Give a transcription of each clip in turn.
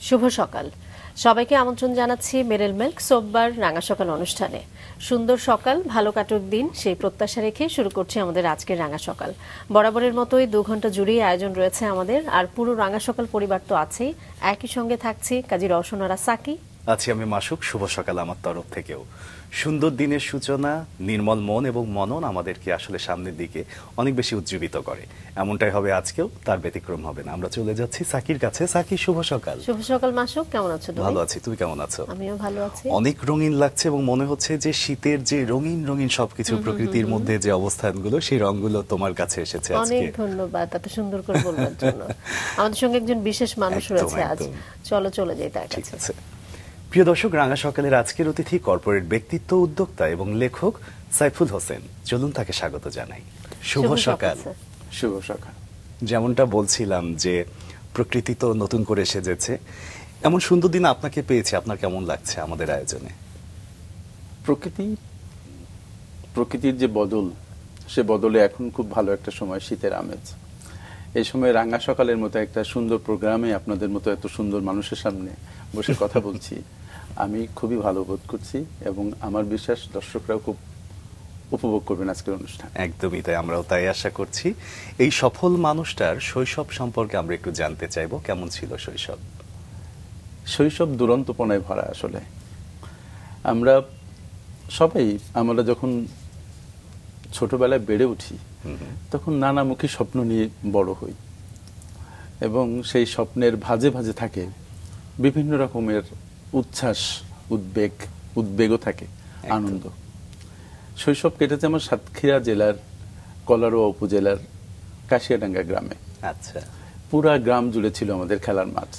শুভ সকাল সবাইকে আমন্ত্রণ জানাচ্ছি মেরিল মিল্ক সোমবার রাঙা সকাল অনুষ্ঠানে। সুন্দর সকাল, ভালো কাটুক দিন, সেই প্রত্যাশা রেখে শুরু করছি আমাদের আজকের রাঙা সকাল। বরাবরের মতোই 2 ঘন্টা জুড়েই আয়োজন রয়েছে আমাদের, আর পুরো রাঙা সকাল পরিবার তো আছেই। একই সঙ্গে থাকছি কাজী রওশনারা সাকি, আছি আমি মাসুক। শুভ সকাল আমার তরফ থেকেও। সুন্দর দিনের সূচনা, নির্মল মন এবং মনন আমাদেরকে আসলে সামনের দিকে অনেক বেশি উজ্জীবিত করে। এমনটাই হবে আজকেও, তার ব্যতিক্রম হবে না। আমরা চলে যাচ্ছি সাকির কাছে। সাকি, শুভ সকাল। শুভ সকাল মাসুক, কেমন আছো? ভালো আছি, তুমি কেমন আছো? আমিও ভালো আছি। অনেক রঙিন লাগছে এবং মনে হচ্ছে যে শীতের যে রঙিন রঙিন সবকিছু প্রকৃতির মধ্যে যে অবস্থানগুলো, সেই রঙগুলো তোমার কাছে এসেছে আজকে। অনেক ধন্যবাদ এত সুন্দর করে বলবার জন্য। আমাদের সঙ্গে একজন বিশেষ মানুষ রয়েছে আজ, চলো চলে যাই তার ঠিক কাছে। আছে। প্রিয় দর্শক, রাঙা সকালের আজকের অতিথি কর্পোরেট ব্যক্তিত্ব, উদ্যোক্তা এবং লেখক সাইফুল হোসেন। চলুন তাকে স্বাগত জানাই। শুভ সকাল। শুভ সকাল। যেমনটা বলছিলাম যে প্রকৃতি তো নতুন করে সেজেছে, এমন সুন্দর দিন আপনাকে পেয়েছে, আপনার কেমন লাগছে আমাদের আয়োজনে? প্রকৃতির যে বদল, সে বদলে এখন খুব ভালো একটা সময়, শীতের আমেজ। এই সময় রাঙা সকালের মতো একটা সুন্দর প্রোগ্রামে আপনাদের মতো এত সুন্দর মানুষের সামনে বসে কথা বলছি, আমি খুবই ভালো বোধ করছি এবং আমার বিশ্বাস দর্শকরাও খুব উপভোগ করবেন আজকের অনুষ্ঠান। একদমই তাই, আমরাও তাই আশা করছি। এই সফল মানুষটার শৈশব সম্পর্কে আমরা একটু জানতে চাইবো। কেমন ছিল শৈশব? শৈশব দুরন্তপনায় ভরা। আসলে আমরা যখন ছোটবেলায় বেড়ে উঠি, তখন নানামুখী স্বপ্ন নিয়ে বড় হই এবং সেই স্বপ্নের ভাঁজে ভাঁজে থাকে বিভিন্ন রকমের উচ্ছ্বাস, উদ্বেগও থাকে, আনন্দ। শৈশব কেটেছে আমার সাতক্ষীরা জেলার কলারোয়া উপজেলার কাশিয়াডাঙ্গা গ্রামে। আচ্ছা। পুরা গ্রাম জুড়ে ছিল আমাদের খেলার মাঠ।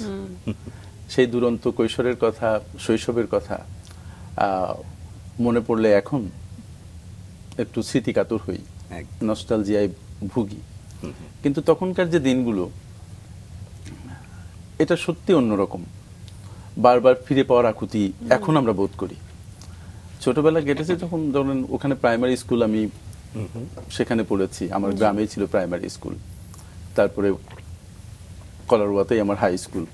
সেই দুরন্ত কৈশোরের কথা, শৈশবের কথা মনে পড়লে এখন একটু স্মৃতিকাতর হই, নস্টালজিয়ায় ভুগি। কিন্তু তখনকার যে দিনগুলো, এটা সত্যি অন্যরকম। বারবার ফিরে পাওয়ার আকুতি এখন আমরা বোধ করি। ছোটবেলা কেটেছে যখন ধরেন ওখানে প্রাইমারি স্কুল, আমি সেখানে পড়েছি, আমার গ্রামেই ছিল প্রাইমারি স্কুল। তারপরে কলারোয়াতেই আমার হাই স্কুল,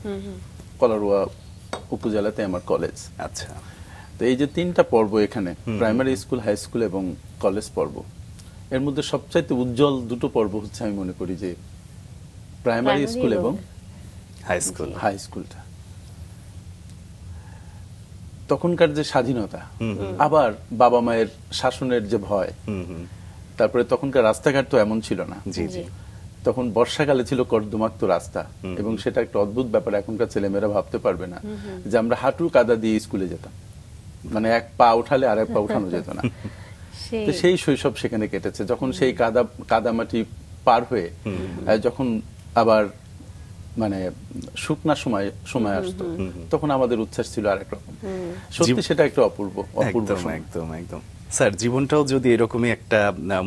কলারোয়া উপজেলাতে আমার কলেজ। আচ্ছা। তো এই যে 3টা পর্ব এখানে, প্রাইমারি স্কুল, হাই স্কুল এবং কলেজ পর্ব, এর মধ্যে সবচাইতে উজ্জ্বল 2টো পর্ব হচ্ছে আমি মনে করি যে প্রাইমারি স্কুল এবং হাই স্কুলটা। তখনকার যে স্বাধীনতা, আবার বাবা মায়ের শাসনের যে ভয়, তারপরে তখনকার রাস্তাঘাট তো এমন ছিল না। তখন বর্ষাকালে ছিল কর্দমাক্ত রাস্তা এবং সেটা একটা অদ্ভুত ব্যাপার, এখনকার ছেলেমেয়েরা ভাবতে পারবে না যে আমরা হাঁটু কাদা দিয়ে স্কুলে যেতাম, মানে এক পা উঠালে আর এক পা উঠানো যেত না। তো সেই শৈশব সেখানে কেটেছে। যখন সেই কাদামাটি পার হয়ে যখন আবার মানে শুকনা সময় আসতো, তখন আমাদের উচ্ছ্বাস ছিল আরেক রকম। সত্যি সেটা একটা অপূর্ব একদম একদম। স্যার, জীবনটাও যদি এরকমই একটা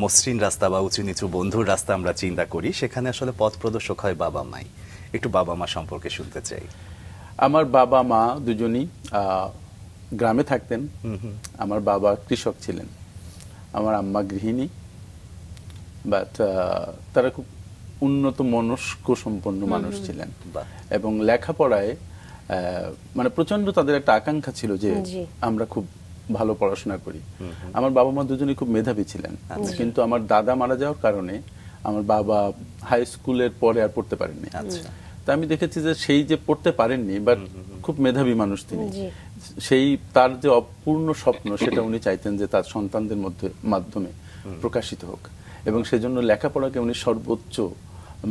মসৃণ রাস্তা বা উঁচু নিচু বন্ধুর রাস্তা আমরা চিন্তা করি, সেখানে আসলে পথ প্রদর্শক হয় বাবা মাই। একটু বাবা মা সম্পর্কে শুনতে চাই। আমার বাবা মা দুজনই গ্রামে থাকতেন। আমার বাবা কৃষক ছিলেন, আমার আম্মা গৃহিণী। বাট তারা খুব উন্নত মনস্ক সম্পন্ন মানুষ ছিলেন এবং লেখাপড়ায় মানে প্রচন্ড তাদের একটা আকাঙ্ক্ষা ছিল যে আমরা খুব ভালো পড়াশোনা করি। আমার বাবা মা দুজনেই খুব মেধাবী ছিলেন, কিন্তু আমার দাদা মারা যাওয়ার কারণে আমার বাবা হাই স্কুলের পরে আর পড়তে পারেননি। তা আমি দেখেছি যে সেই যে পড়তে পারেননি, বাট খুব মেধাবী মানুষ তিনি, সেই তার যে অপূর্ণ স্বপ্ন, সেটা উনি চাইতেন যে তার সন্তানদের মাধ্যমে প্রকাশিত হোক এবং সেজন্য লেখাপড়াকে উনি সর্বোচ্চ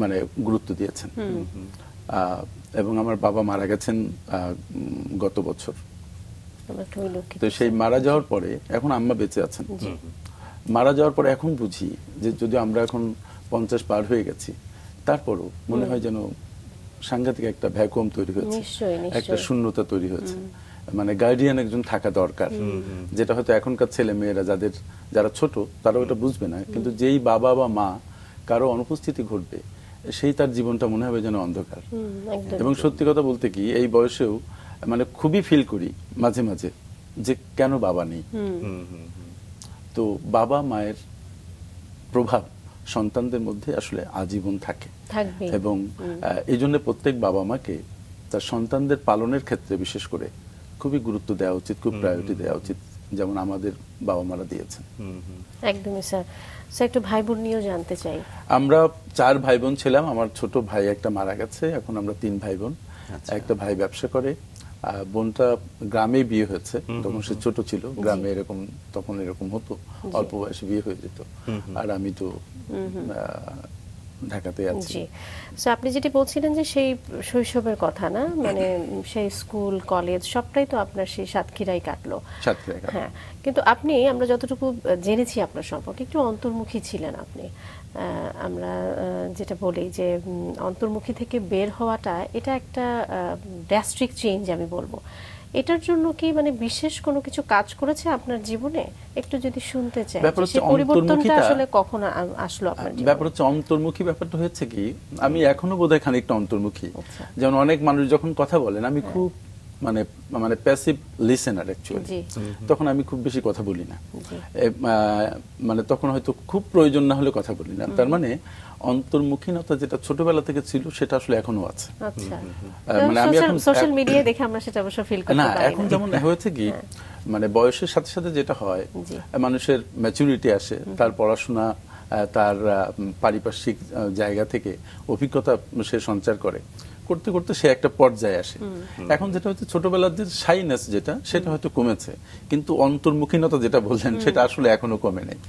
মানে গুরুত্ব দিয়েছেন। এবং আমার বাবা মারা গেছেন গত বছর। তো সেই মারা যাওয়ার পরে এখন আম্মা বেঁচে আছেন। মারা যাওয়ার পরে এখন বুঝি যে যদি আমরা এখন 50 পার হয়ে গেছি, তারপরও মনে হয় যেন সাংঘাতিক একটা ভ্যাকুয়াম তৈরি হয়েছে, একটা শূন্যতা তৈরি হয়েছে। মানে গার্ডিয়ান একজন থাকা দরকার, যেটা হয়তো এখনকার ছেলে মেয়েরা যারা ছোট তারা ওটা বুঝবে না, কিন্তু যেই বাবা বা মা কারো অনুপস্থিতি ঘটবে, সেই তার জীবনটা মনে হবে যেন অন্ধকার। এবং সত্যি কথা বলতে কি, এই বয়সেও মানে খুবই ফিল করি মাঝে মাঝে যে কেন বাবা নেই। তো বাবা মায়ের প্রভাব সন্তানদের মধ্যে আসলে আজীবন থাকে এবং এই জন্য প্রত্যেক বাবা মাকে তার সন্তানদের পালনের ক্ষেত্রে বিশেষ করে খুবই গুরুত্ব দেওয়া উচিত, খুব প্রায়োরিটি দেওয়া উচিত, যেমন আমাদের বাবা মারা দিয়েছেন। একদমই স্যার। স্যার একটু ভাই বোন নিয়েও জানতে চাই। আমরা 4 ভাই বোন ছিলাম, আমার ছোট ভাই একটা মারা গেছে, এখন আমরা 3 ভাই বোন। একটা ভাই ব্যবসা করে, বোনটা গ্রামে বিয়ে হয়েছে, তখন সে ছোট ছিল, গ্রামে এরকম তখন এরকম হতো, অল্প বয়সে বিয়ে হয়ে যেত, আর আমি তো ঢাকাতে আছি। জি, সো আপনি যেটি বলছিলেন যে সেই শৈশবের কথা না, মানে সেই স্কুল কলেজ সবটাই তো আপনার সেই সাতক্ষীরাই কাটলো। সাতক্ষীরায় কাটলো। হ্যাঁ, কিন্তু আপনি, আমরা যতটুকু জেনেছি আপনার সম্পর্কে, একটু অন্তর্মুখী ছিলেন আপনি। আমরা যেটা বলি যে অন্তর্মুখী থেকে বের হওয়াটা, এটা একটা ড্রাস্টিক চেঞ্জ আমি বলবো। এটার জন্য কি মানে বিশেষ কোনো কিছু কাজ করেছে আপনার জীবনে? একটু যদি শুনতে চাই, সেই পরিবর্তনটা আসলে কখন আসলো আপনার জীবনে? ব্যাপার হচ্ছে অন্তর্মুখী ব্যাপারটা হয়েছে কি, আমি এখনো বোধহয় খানিকটা অন্তর্মুখী। যেমন অনেক মানুষ যখন কথা বলেন, আমি খুব মানে প্যাসিভ লিসেনার অ্যাকচুয়ালি, তখন আমি খুব বেশি কথা বলি না, মানে তখন হয়তো খুব প্রয়োজন না হলে কথা বলি না। তার মানে অন্তর্মুখীনতা যেটা ছোটবেলা থেকে ছিল সেটা আসলে এখনো আছে। আচ্ছা, মানে আমি এখন সোশ্যাল মিডিয়ায় দেখে আমরা সেটা অবশ্য ফিল করতে না, পারি এখন যেমন হয়েছে কি, মানে বয়সের সাথে সাথে যেটা হয়, মানুষের ম্যাচুরিটি আসে, তার পড়াশোনা, তার পারিপার্শ্বিক জায়গা থেকে অভিজ্ঞতা সে সঞ্চার করে, করতে করতে সে একটা পর্যায়ে আসে। এখন যেটা হচ্ছে ছোটবেলার যে শাইনেস যেটা, সেটা হয়তো কমেছে, কিন্তু অন্তর্মুখীনতা যেটা বললেন সেটা আসলে এখনো কমে নেই।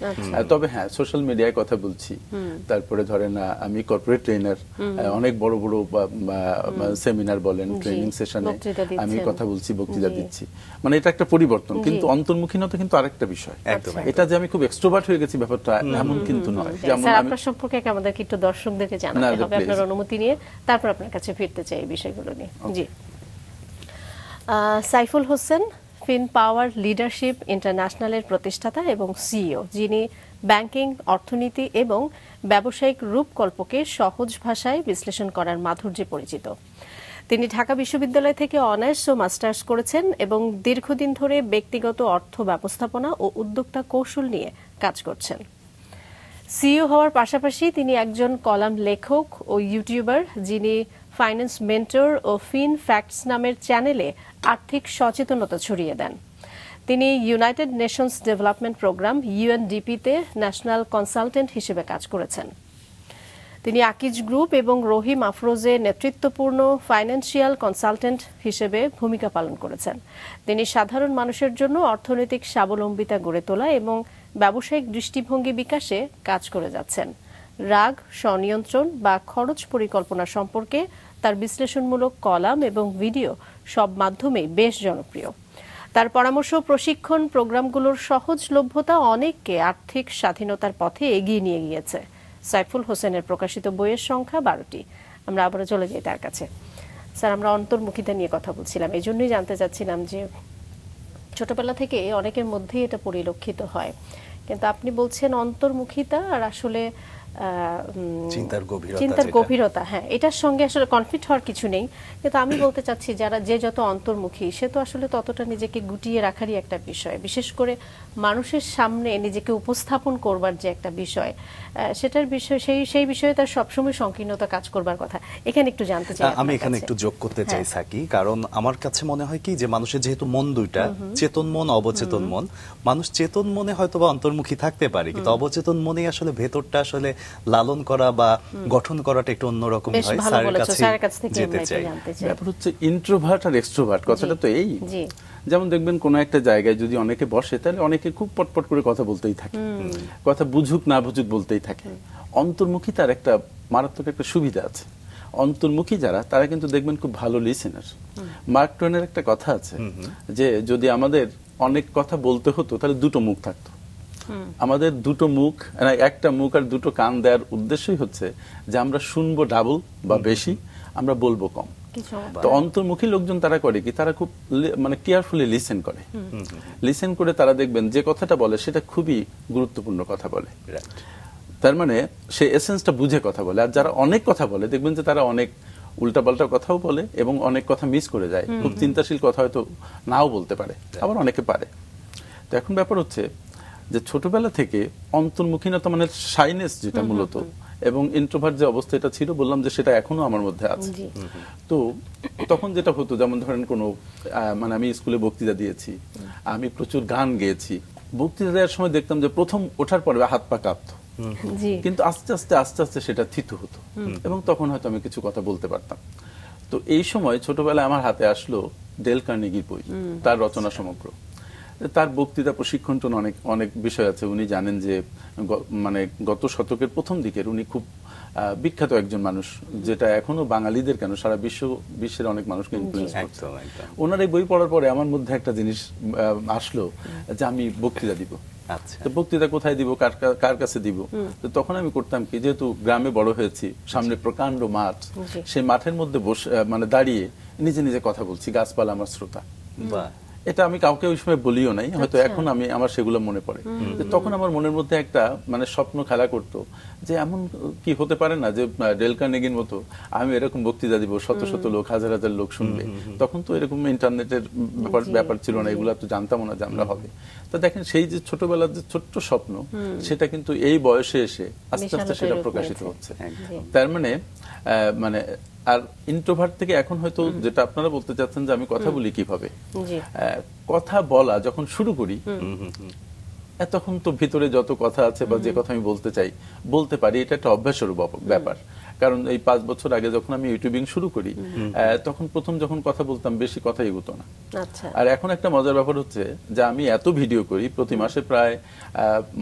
তবে হ্যাঁ, সোশ্যাল মিডিয়ায় কথা বলছি, তারপরে ধরেন আমি কর্পোরেট ট্রেনার, অনেক বড় বড় সেমিনার বলেন, ট্রেনিং সেশনে আমি কথা বলছি, বক্তৃতা দিচ্ছি, মানে এটা একটা পরিবর্তন। কিন্তু অন্তর্মুখীনতা কিন্তু আরেকটা বিষয়। এটা যে আমি খুব এক্সট্রোভার্ট হয়ে গেছি ব্যাপারটা এমন কিন্তু নয়। যেমন আপনার সম্পর্কে আমাদেরকে একটু দর্শকদেরকে জানাতে হবে, আপনার অনুমতি নিয়ে তারপর আপনার কাছে ফিরতে চাই এই বিষয়গুলো নিয়ে। জি, সাইফুল হোসেন ফিন পাওয়ার লিডারশিপ ইন্টারন্যাশনালের প্রতিষ্ঠাতা এবং সিইও, যিনি ব্যাংকিং, অর্থনীতি এবং ব্যবসায়িক রূপকল্পকে সহজ ভাষায় বিশ্লেষণ করার মাধুর্যে পরিচিত। তিনি ঢাকা বিশ্ববিদ্যালয় থেকে অনার্স ও মাস্টার্স করেছেন এবং দীর্ঘদিন ধরে ব্যক্তিগত অর্থ ব্যবস্থাপনা ও উদ্যোক্তা কৌশল নিয়ে কাজ করছেন। সিইও হওয়ার পাশাপাশি তিনি একজন কলাম লেখক ও ইউটিউবার, যিনি ফাইন্যান্স মেন্টর ও ফিন ফ্যাক্টস নামের চ্যানেলে আর্থিক সচেতনতা ছড়িয়ে দেন। তিনি ইউনাইটেড নেশনস ডেভেলপমেন্ট প্রোগ্রাম ইউএনডিপি-তে ন্যাশনাল কনসালটেন্ট হিসেবে কাজ করেছেন। তিনি আকিজ গ্রুপ এবং রহিম আফরোজে নেতৃত্বপূর্ণ ফাইন্যান্সিয়াল কনসালটেন্ট হিসেবে ভূমিকা পালন করেছেন। তিনি সাধারণ মানুষের জন্য অর্থনৈতিক স্বাবলম্বিতা গড়ে তোলা এবং ব্যবসায়িক দৃষ্টিভঙ্গি বিকাশে কাজ করে যাচ্ছেন। রাগ, স্বনিয়ন্ত্রণ বা খরচ পরিকল্পনা সম্পর্কে তার বিশ্লেষণমূলক কলাম এবং ভিডিও সব মাধ্যমেই বেশ জনপ্রিয়। তার পরামর্শ প্রশিক্ষণ প্রোগ্রামগুলোর সহজলভ্যতা অনেককে আর্থিক স্বাধীনতার পথে এগিয়ে নিয়ে গিয়েছে। সাইফুল হোসেনের প্রকাশিত বইয়ের সংখ্যা 12টি। আমরা আবারও চলে যাই তার কাছে। স্যার, আমরা অন্তর্মুখিতা নিয়ে কথা বলছিলাম, এই জন্যই জানতে চাচ্ছিলাম যে ছোটবেলা থেকে অনেকের মধ্যেই এটা পরিলক্ষিত হয়, কিন্তু আপনি বলছেন অন্তর্মুখিতা আর আসলে চিন্তার গভীরতা, হ্যাঁ, এটার সঙ্গে আসলে কনফ্লিক্ট হওয়ার কিছু নেই। কিন্তু আমি বলতে চাচ্ছি, যে যত অন্তর্মুখী, সে তো আসলে ততটা নিজেকে গুটিয়ে রাখারই একটা বিষয়, বিশেষ করে মানুষের সামনে নিজেকে উপস্থাপন করবার যে একটা বিষয়, সেটার বিষয়, সেই বিষয়ে তার সবসময় সংকীর্ণতা কাজ করবার কথা। এখানে একটু জানতে চাই। আমি এখানে একটু যোগ করতে চাই সাকি, কারণ আমার কাছে মনে হয় কি যে মানুষের যেহেতু মন দুইটা, চেতন মন, অবচেতন মন, মানুষ চেতন মনে হয়তো বা অন্তর্মুখী থাকতে পারে, কিন্তু অবচেতন মনে আসলে ভেতরটা আসলে লালন করা বা গঠন করাটা একটু অন্যরকম হয়। স্যারের কাছে যেতে চাই। ব্যাপার হচ্ছে ইন্ট্রোভার্ট আর এক্সট্রোভার্ট কথাটা তো এই, যেমন দেখবেন কোনো একটা জায়গায় যদি অনেকে বসে, তাহলে অনেকে খুব পটপট করে কথা বলতেই থাকে, কথা বুঝুক না বুঝুক বলতেই থাকে। অন্তর্মুখী তার একটা মারাত্মক একটা সুবিধা আছে, অন্তর্মুখী যারা, তারা কিন্তু দেখবেন খুব ভালো লিসেনার। মার্ক টোয়েনের একটা কথা আছে যে যদি আমাদের অনেক কথা বলতে হতো তাহলে দুটো মুখ থাকতো। আমাদের দুটো মুখ, একটা মুখ আর দুটো কান দেওয়ার উদ্দেশ্যই হচ্ছে যে আমরা শুনবো ডাবল বা বেশি, আমরা বলবো কম। তো অন্তর্মুখী লোকজন তারা করে কি, তারা খুব মানে কেয়ারফুলি লিসেন করে, লিসেন করে তারা দেখবেন যে কথাটা বলে সেটা খুবই গুরুত্বপূর্ণ কথা বলে, তার মানে সে এসেন্সটা বুঝে কথা বলে। আর যারা অনেক কথা বলে, দেখবেন যে তারা অনেক উল্টাপাল্টা কথাও বলে এবং অনেক কথা মিস করে যায়, খুব চিন্তাশীল কথা হয়তো নাও বলতে পারে, আবার অনেকে পারে। তো এখন ব্যাপার হচ্ছে যে ছোটবেলা থেকে অন্তর্মুখীনতা মানে শাইনেস যেটা মূলত, এবং ইন্ট্রোভার্ট যে অবস্থা এটা ছিল, বললাম যে সেটা এখনো আমার মধ্যে আছে। জি। তো তখন যেটা হতো, যেমন ধরেন কোনো মানে আমি স্কুলে বক্তৃতা দিয়েছি, আমি প্রচুর গান গেয়েছি, বক্তৃতা দেওয়ার সময় দেখতাম যে প্রথম ওঠার পরে হাত পা কাঁপতো, জি। কিন্তু আস্তে আস্তে সেটা থিতু হতো এবং তখন হয়তো আমি কিছু কথা বলতে পারতাম। তো এই সময় ছোটবেলায় আমার হাতে আসলো ডেল কার্নেগির বই, তার রচনা সমগ্র। তার বক্তৃতা প্রশিক্ষণ তো অনেক অনেক বিষয় আছে। উনি জানেন যে মানে গত শতকের প্রথম দিকের উনি খুব বিখ্যাত একজন মানুষ, যেটা এখনো বাঙালিদের কেন সারা বিশ্বের অনেক মানুষকে ইনফ্লুয়েন্স করছে। ওনার এই বই পড়ার পরে আমার মধ্যে একটা জিনিস আসলো যে আমি বক্তৃতা দিব। তো বক্তৃতা কোথায় দিব, কার কাছে দিব? তো তখন আমি করতাম কি, যেহেতু গ্রামে বড় হয়েছি, সামনে প্রকাণ্ড মাঠ, সেই মাঠের মধ্যে বসে মানে দাঁড়িয়ে নিজে নিজে কথা বলছি, গাছপালা আমার শ্রোতা। এটা আমি কাউকে ওই সময় বলিও নাই, হয়তো এখন আমি আমার সেগুলো মনে পড়ে। তখন আমার মনের মধ্যে একটা মানে স্বপ্ন খেলা করতো যে এমন কি হতে পারে না যে ডেল কার্নেগির মতো আমি এরকম বক্তৃতা দিব, শত শত লোক, হাজার হাজার লোক শুনবে। তখন তো এরকম ইন্টারনেটের ব্যাপার ছিল না, এগুলো তো জানতাম না যে আমরা হবে। তো দেখেন সেই যে ছোটবেলার যে ছোট্ট স্বপ্ন, সেটা কিন্তু এই বয়সে এসে আস্তে আস্তে সেটা প্রকাশিত হচ্ছে। তার মানে মানে আর ইন্ট্রোভার্ট থেকে এখন হয়তো যেটা আপনারা বলতে চাচ্ছেন যে আমি কথা বলি কিভাবে, কথা বলা যখন শুরু করি তখন তো ভিতরে যত কথা আছে বা যে কথা আমি বলতে চাই বলতে পারি, এটা একটা অভ্যাসের ব্যাপার। কারণ এই 5 বছর আগে যখন আমি ইউটিউবিং শুরু করি, তখন প্রথম যখন কথা বলতাম বেশি কথা এগোতো না। আর এখন একটা মজার ব্যাপার হচ্ছে যে আমি এত ভিডিও করি, প্রতি মাসে প্রায়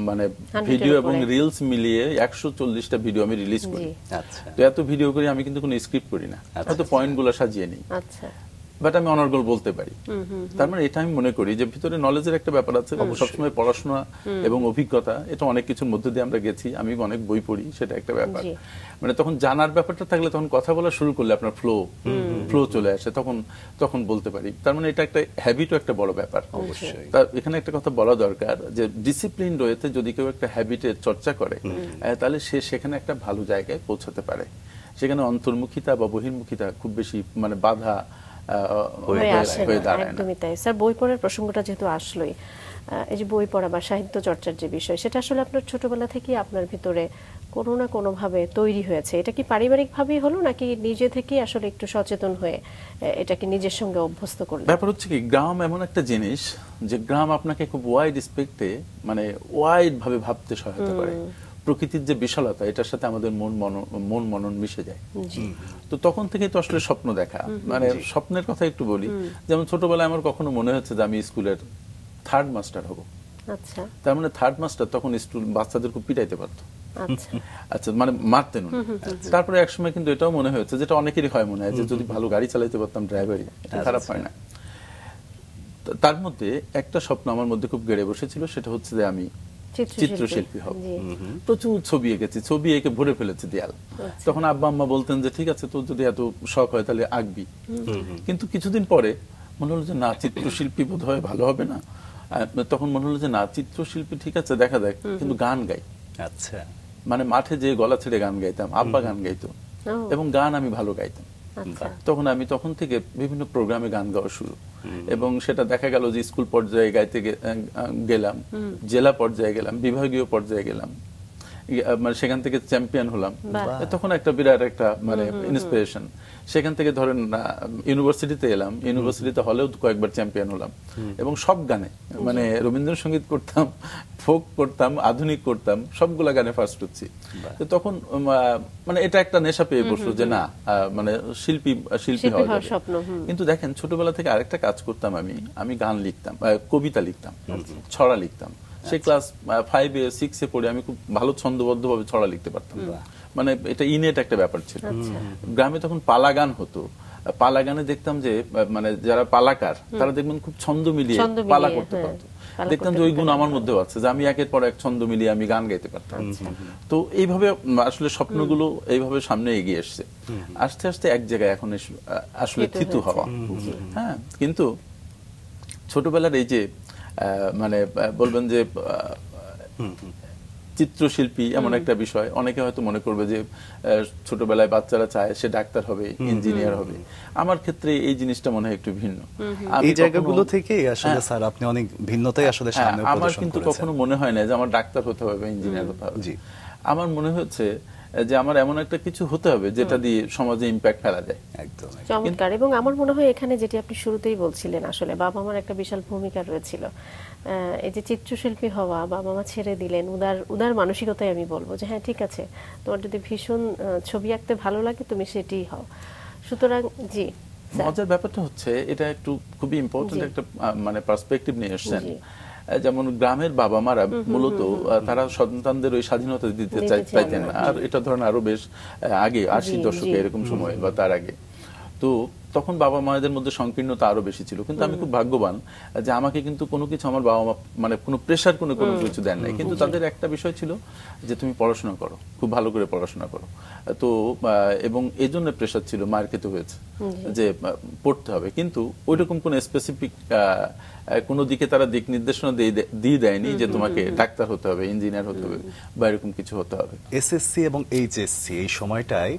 মানে ভিডিও এবং রিলস মিলিয়ে 140টা ভিডিও আমি রিলিজ করি। তো এত ভিডিও করি, আমি কিন্তু কোনো স্ক্রিপ্ট করি না, হয়তো পয়েন্টগুলো সাজিয়ে নিই, বাট আমি অনর্গল বলতে পারি। তার মানে এটা আমি মনে করি যে ভিতরে নলেজের একটা ব্যাপার আছে, সবসময় পড়াশোনা এবং অভিজ্ঞতা, এটা অনেক কিছুর মধ্যে দিয়ে আমরা গেছি। আমি অনেক বই পড়ি, সেটা একটা ব্যাপার। মানে তখন জানার ব্যাপারটা থাকলে তখন কথা বলা শুরু করলে আপনার ফ্লো চলে আসে, তখন বলতে পারি। তার মানে এটা একটা হ্যাবিটও একটা বড় ব্যাপার। তার এখানে একটা কথা বলা দরকার যে ডিসিপ্লিন রয়েছে, যদি কেউ একটা হ্যাবিটের চর্চা করে তাহলে সে সেখানে একটা ভালো জায়গায় পৌঁছাতে পারে। সেখানে অন্তর্মুখিতা বা বহির্মুখিতা খুব বেশি মানে বাধা একদমই তাই। স্যার, বই পড়ার প্রসঙ্গটা যেহেতু আসলোই, এই যে বই পড়া বা সাহিত্য চর্চার যে বিষয়, সেটা আসলে আপনার ছোটবেলা থেকে আপনার ভিতরে কোনো না কোনো ভাবে তৈরি হয়েছে। এটা কি পারিবারিক ভাবেই হলো, নাকি নিজে থেকে আসলে একটু সচেতন হয়ে এটাকে নিজের সঙ্গে অভ্যস্ত করলেন? ব্যাপার হচ্ছে কি, গ্রাম এমন একটা জিনিস যে গ্রাম আপনাকে খুব ওয়াইড স্পেক্টে মানে ওয়াইড ভাবে ভাবতে সহায়তা করে। প্রকৃতির যে বিশালতা, এটার সাথে আমাদের মন মনন মিশে যায়। তো তখন থেকে তো আসলে স্বপ্ন দেখা, মানে স্বপ্নের কথা একটু বলি। যেমন ছোটবেলায় আমার কখনো মনে হচ্ছে যে আমি স্কুলের 3rd মাস্টার হব। তার মানে 3rd মাস্টার তখন বাচ্চাদের খুব পিটাইতে পারতো, আচ্ছা মানে মারতেন। তারপরে একসময় কিন্তু এটাও মনে হয়েছে, যেটা অনেকেরই হয় মনে হয়, যে যদি ভালো গাড়ি চালাইতে পারতাম, ড্রাইভারি, এটা খারাপ হয় না। তার মধ্যে একটা স্বপ্ন আমার মধ্যে খুব গেড়ে বসেছিল, সেটা হচ্ছে যে আমি চিত্রশিল্পী হব। প্রচুর ছবি এঁকেছি, ছবি এঁকে ভরে ফেলেছি দেয়াল। তখন আব্বা আম্মা বলতেন যে ঠিক আছে, তোর যদি এত শখ হয় তাহলে আঁকবি। কিন্তু কিছুদিন পরে মনে হলো যে না, চিত্রশিল্পী বোধ হয় ভালো হবে না। তখন মনে হলো যে না, চিত্রশিল্পী ঠিক আছে, দেখা দেখ, কিন্তু গান গাই। আচ্ছা, মানে মাঠে যে গলা ছেড়ে গান গাইতাম, আব্বা গান গাইতো এবং গান আমি ভালো গাইতাম। তখন থেকে বিভিন্ন প্রোগ্রামে গান গাওয়া শুরু, এবং সেটা দেখা গেল যে স্কুল পর্যায়ে গাইতে গেলাম, জেলা পর্যায়ে গেলাম, বিভাগীয় পর্যায়ে গেলাম, মানে সেখান থেকে চ্যাম্পিয়ন হলাম। তখন একটা বিরাট একটা মানে ইন্সপিরেশন। সেখান থেকে ধরেন ইউনিভার্সিটিতে এলাম, ইউনিভার্সিটিতে হলেও কয়েকবার চ্যাম্পিয়ন হলাম, এবং সব গানে মানে রবীন্দ্রসঙ্গীত করতাম, ফোক করতাম, আধুনিক করতাম, সবগুলা গানে ফার্স্ট হচ্ছি। তো তখন মানে এটা একটা নেশা পেয়ে বসলো যে না, মানে শিল্পী হওয়া যাবে। কিন্তু দেখেন, ছোটবেলা থেকে আরেকটা কাজ করতাম, আমি গান লিখতাম, কবিতা লিখতাম, ছড়া লিখতাম। সেই ক্লাস 5-এ 6-এ পড়ে আমি খুব ভালো ছন্দবদ্ধ ভাবে ছড়া লিখতে পারতাম, মানে এটা ইনেট একটা ব্যাপার ছিল। গ্রামে তখন পালা গান হতো, পালা গানে দেখতাম যে মানে যারা পালাকার তারা দেখবেন খুব ছন্দ মিলিয়ে পালা করতে পারতো। দেখতাম যে ওই গুণ আমার মধ্যেও আছে, যে আমি একের পর এক ছন্দ মিলিয়ে আমি গান গাইতে পারতাম। তো এইভাবে আসলে স্বপ্নগুলো এইভাবে সামনে এগিয়ে এসছে, আস্তে আস্তে এক জায়গায় এখন আসলে থিতু হওয়া। হ্যাঁ, কিন্তু ছোটবেলার এই যে মানে বলবেন যে চিত্রশিল্পী এমন একটা বিষয়, অনেকে হয়তো মনে করবে যে ছোটবেলায় বাচ্চারা চায় সে ডাক্তার হবে, ইঞ্জিনিয়ার হবে। আমার ক্ষেত্রে এই জিনিসটা মনে হয় একটু ভিন্ন। এই জায়গাগুলো থেকে আসলে স্যার আপনি অনেক ভিন্নতাই আসলে সামনে প্রদর্শন করেছেন। আমার কিন্তু কখনো মনে হয় না যে আমার ডাক্তার হতে হবে বা ইঞ্জিনিয়ার হতে হবে। আমার মনে হচ্ছে যে আমার এমন একটা কিছু হতে হবে যেটা দিয়ে সমাজে ইম্প্যাক্ট ফেলা যায়। একদম চমৎকার। এবং আমার মনে হয় এখানে যেটি আপনি শুরুতেই বলছিলেন, আসলে বাবা মার একটা বিশাল ভূমিকা রয়েছিল। এই যে চিত্রশিল্পী হওয়া, বাবা মা ছেড়ে দিলেন, উদার মানসিকতায় আমি বলবো যে হ্যাঁ ঠিক আছে, তোমার যদি ভীষণ ছবি আঁকতে ভালো লাগে তুমি সেটিই হও। সুতরাং জি, মজার ব্যাপারটা হচ্ছে এটা একটু খুবই ইম্পর্টেন্ট একটা মানে পার্সপেক্টিভ নিয়ে এসেছেন। যেমন গ্রামের বাবা মারা মূলত তারা সন্তানদের ওই স্বাধীনতা দিতে চাইতেন না, আর এটা ধরেন আরো বেশ আগে 80 দশকে এরকম সময় বা তার আগে। তো তখন বাবা মায়েদের মধ্যে সংকীর্ণতা আরো বেশি ছিল, কিন্তু আমি খুব ভাগ্যবান যে আমাকে কিন্তু কোনো কিছু আমার বাবা মা মানে কোনো প্রেশার কোনো কিছু দেন নাই, কিন্তু তাদের একটা বিষয় ছিল যে তুমি পড়াশোনা করো, খুব ভালো করে পড়াশোনা করো। তো এবং এই জন্য প্রেশার ছিল, মার খেতে হয়েছে যে পড়তে হবে, কিন্তু ওইরকম কোনো স্পেসিফিক কোনো দিকে তারা দিক নির্দেশনা দিয়ে দেয়নি যে তোমাকে ডাক্তার হতে হবে, ইঞ্জিনিয়ার হতে হবে বা এরকম কিছু হতে হবে। এসএসসি এবং এইচএসসি এই সময়টায়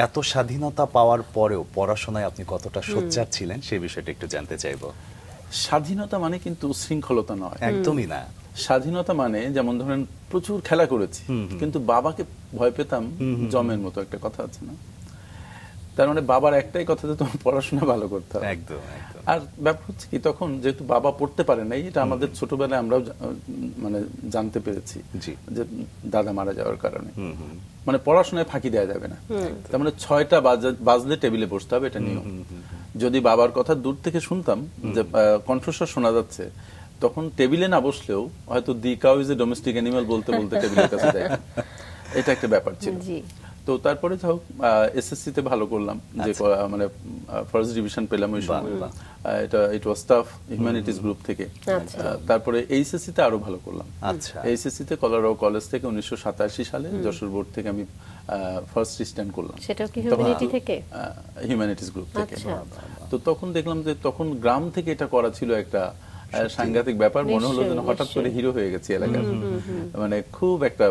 এত স্বাধীনতা পাওয়ার পরেও পড়াশোনায় আপনি কতটা সোচ্চার ছিলেন সেই বিষয়টা একটু জানতে চাইবো। স্বাধীনতা মানে কিন্তু শৃঙ্খলতা নয়, একদমই না। স্বাধীনতা মানে যেমন ধরেন প্রচুর খেলা করেছি, কিন্তু বাবাকে ভয় পেতাম জমের মতো, একটা কথা আছে না, তার মানে বাবার একটাই কথা যে তোমার পড়াশোনা ভালো করতে হবে। একদম। আর ব্যাপার হচ্ছে কি, তখন যেহেতু বাবা পড়তে পারে নাই, এটা আমাদের ছোটবেলায় আমরাও মানে জানতে পেরেছি যে দাদা মারা যাওয়ার কারণে মানে পড়াশোনায় ফাঁকি দেওয়া যাবে না। তার মানে 6টা বাজলে টেবিলে বসতে হবে, এটা নিয়ম। যদি বাবার কথা দূর থেকে শুনতাম যে কণ্ঠস্বর শোনা যাচ্ছে, তখন টেবিলে না বসলেও হয়তো the cow is a domestic animal বলতে বলতে টেবিলের কাছে যায়। এটা একটা ব্যাপার ছিল। তো তারপরে যাও এসএসসি তে ভালো করলাম, যে মানে ফার্স্ট ডিভিশন পেলাম ওই সময়। এটা ইট ওয়াজ টাফ, হিউম্যানিটিজ গ্রুপ থেকে। তারপরে এইচএসসি তে আরো ভালো করলাম। এইচএসসি তে কলোরাডো কলেজ থেকে 1987 সালে যশোর বোর্ড থেকে আমি ফার্স্ট স্ট্যান্ড করলাম। সেটাও কি হিউম্যানিটি থেকে? হিউম্যানিটিজ গ্রুপ থেকে। তো তখন দেখলাম যে তখন গ্রাম থেকে এটা করা ছিল একটা সাংঘাতিক ব্যাপার, মনে হলো যেন হঠাৎ করে হিরো হয়ে গেছে এলাকার, মানে খুব একটা